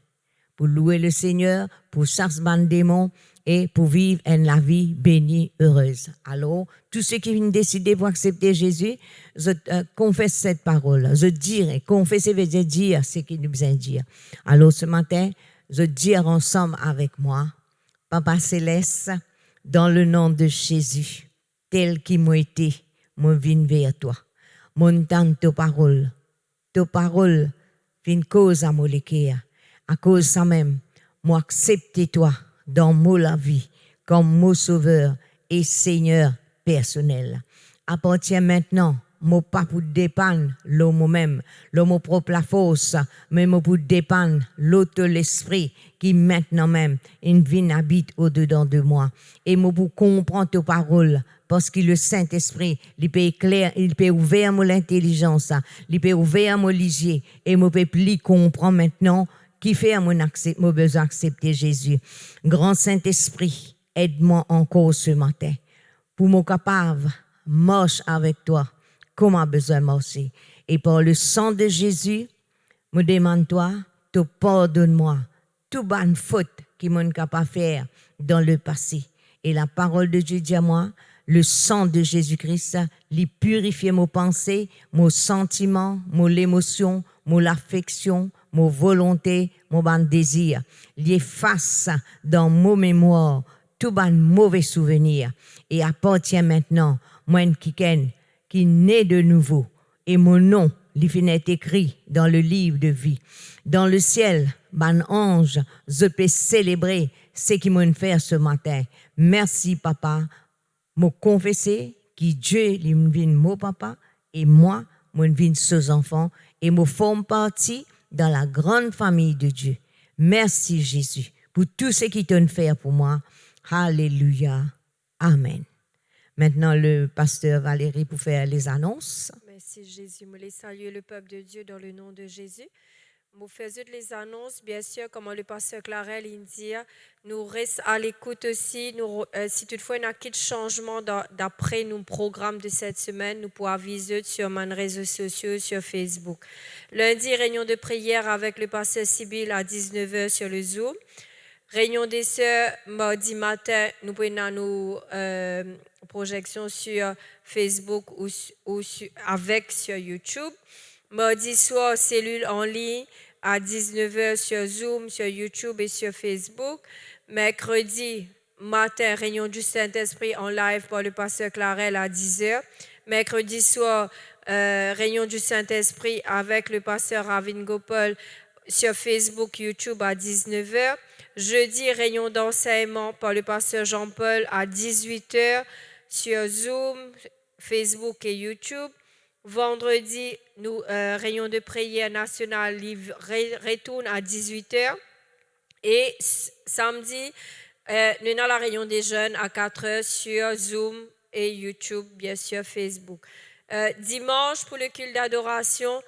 Pour louer le Seigneur, pour chasser les démons et pour vivre une vie bénie, heureuse. Alors, tous ceux qui viennent décider pour accepter Jésus, je confesse cette parole. Je dirai, confesser veut dire ce qu'il nous besoin de dire. Alors, ce matin, je dis ensemble avec moi, Papa Céleste, dans le nom de Jésus, tel qu'il m'a été, moi viens vers toi. Mon temps ta parole vient cause à mon cœur. À cause de ça même, moi accepte toi dans mon vie comme mon sauveur et Seigneur personnel. À partir maintenant, moi pas pour dépendre l'homme même, l'homme propre la force, mais moi pour dépendre l'autre l'esprit qui maintenant même vient habite au-dedans de moi. Et moi pour comprendre tes paroles, parce que le Saint-Esprit, il peut éclairer, il peut ouvrir mon intelligence, il peut ouvrir mon lisier, et moi peux plus comprendre maintenant qui fait à mon besoin d'accepter Jésus. Grand Saint-Esprit, aide-moi encore ce matin pour me capable marche avec toi comme a besoin de marcher. Et par le sang de Jésus, me demande-toi, te pardonne-moi toute bonne faute qui m'ont capable faire dans le passé. Et la parole de Dieu dit à moi, le sang de Jésus-Christ, lui purifie mes pensées, mes sentiments, mes émotions, mon affection, mon volonté, mon désir. Il efface dans mon mémoire tout ban mauvais souvenir et appartient maintenant moi qui naît de nouveau et mon nom il finit écrit dans le livre de vie. Dans le ciel, ban ange, je peux célébrer ce qui m'a fait ce matin. Merci papa, me confesser que Dieu il vient mon papa et moi je viens ses enfants et me forme partie dans la grande famille de Dieu. Merci Jésus pour tout ce qui t'ont fait pour moi. Alléluia. Amen. Maintenant, le pasteur Valérie pour faire les annonces. Merci Jésus. Je salue le peuple de Dieu dans le nom de Jésus. Nous faisons les annonces, bien sûr, comme le pasteur Clarel dit. Nous restons à l'écoute aussi. Si toutefois il y a un changement d'après nos programmes de cette semaine, nous pouvons aviser sur mes réseaux sociaux, sur Facebook. Lundi, réunion de prière avec le pasteur Sibyl à 19h sur le Zoom. Réunion des sœurs, mardi matin, nous prenons nos projections sur Facebook ou sur YouTube. Mardi soir, cellule en ligne à 19h sur Zoom, sur YouTube et sur Facebook. Mercredi matin, réunion du Saint-Esprit en live par le pasteur Clarel à 10h. Mercredi soir, réunion du Saint-Esprit avec le pasteur Ravin Gopal sur Facebook, YouTube à 19h. Jeudi, réunion d'enseignement par le pasteur Jean-Paul à 18h sur Zoom, Facebook et YouTube. Vendredi, nous réunion de prière nationale retourne à 18h. Et samedi, nous avons la réunion des jeunes à 4h sur Zoom et YouTube, bien sûr Facebook. Dimanche, pour le culte d'adoration,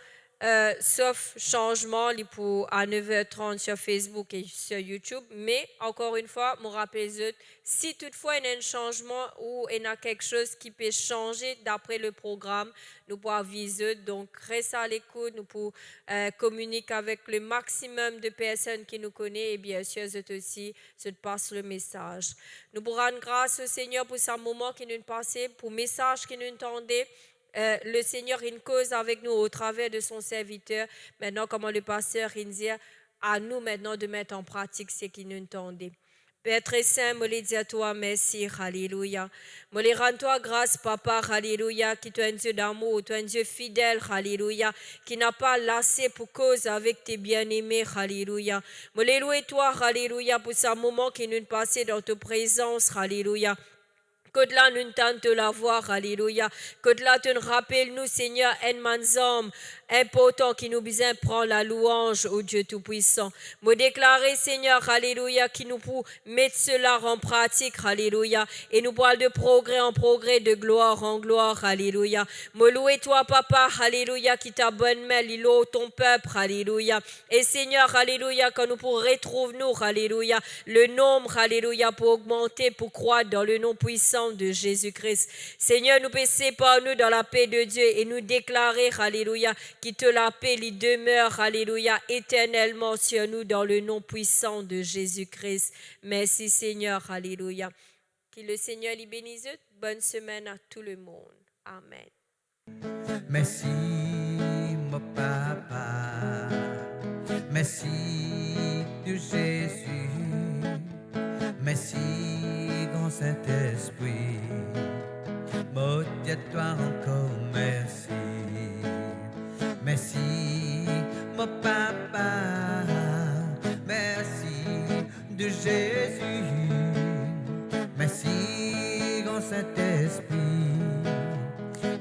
sauf changement pour à 9h30 sur Facebook et sur YouTube. Mais encore une fois, je rappelle, si toutefois il y a un changement ou il y a quelque chose qui peut changer d'après le programme, nous pouvons aviser. Donc, restez à l'écoute, nous pouvons communiquer avec le maximum de personnes qui nous connaissent et bien sûr, aussi, se passe le message. Nous pouvons rendre grâce au Seigneur pour ce moment qui nous passé, pour le message qui nous entendait. Le Seigneur une cause avec nous au travers de son serviteur. Maintenant, comme le pasteur dit, à nous maintenant de mettre en pratique ce qu'il nous entendait. Père très saint, je le dis à toi, merci, alléluia. Je le rends toi grâce, papa, alléluia, qui tu es un Dieu d'amour, tu es un Dieu fidèle, alléluia, qui n'a pas lassé pour cause avec tes bien-aimés, alléluia. Je le loue toi, alléluia, pour ce moment qui nous passé dans ta présence, alléluia. Que de là nous tente la voir, alléluia. Que de là tu nous rappelles nous, Seigneur, un manzom important qui nous besoin prendre la louange au Dieu Tout-Puissant. Me déclarer, Seigneur, alléluia, qui nous pour mettre cela en pratique, alléluia. Et nous parle de progrès en progrès, de gloire en gloire, alléluia. Me louer toi, Papa, alléluia, qui t'a bonne main, l'îlot, ton peuple, alléluia. Et Seigneur, alléluia, quand nous pourrons retrouver nous, alléluia, le nombre, alléluia, pour augmenter, pour croître dans le nom puissant de Jésus-Christ. Seigneur, nous paissons par nous dans la paix de Dieu et nous déclarer, alléluia, qui te la paix, il demeure, alléluia, éternellement sur nous dans le nom puissant de Jésus-Christ. Merci Seigneur, alléluia. Que le Seigneur les bénisse. Bonne semaine à tout le monde. Amen. Merci, mon papa. Merci de Jésus. Merci, grand Saint-Esprit. Mon Dieu, toi encore merci. Merci, mon papa. Merci de Jésus. Merci, grand Saint-Esprit.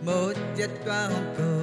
Mon Dieu, toi encore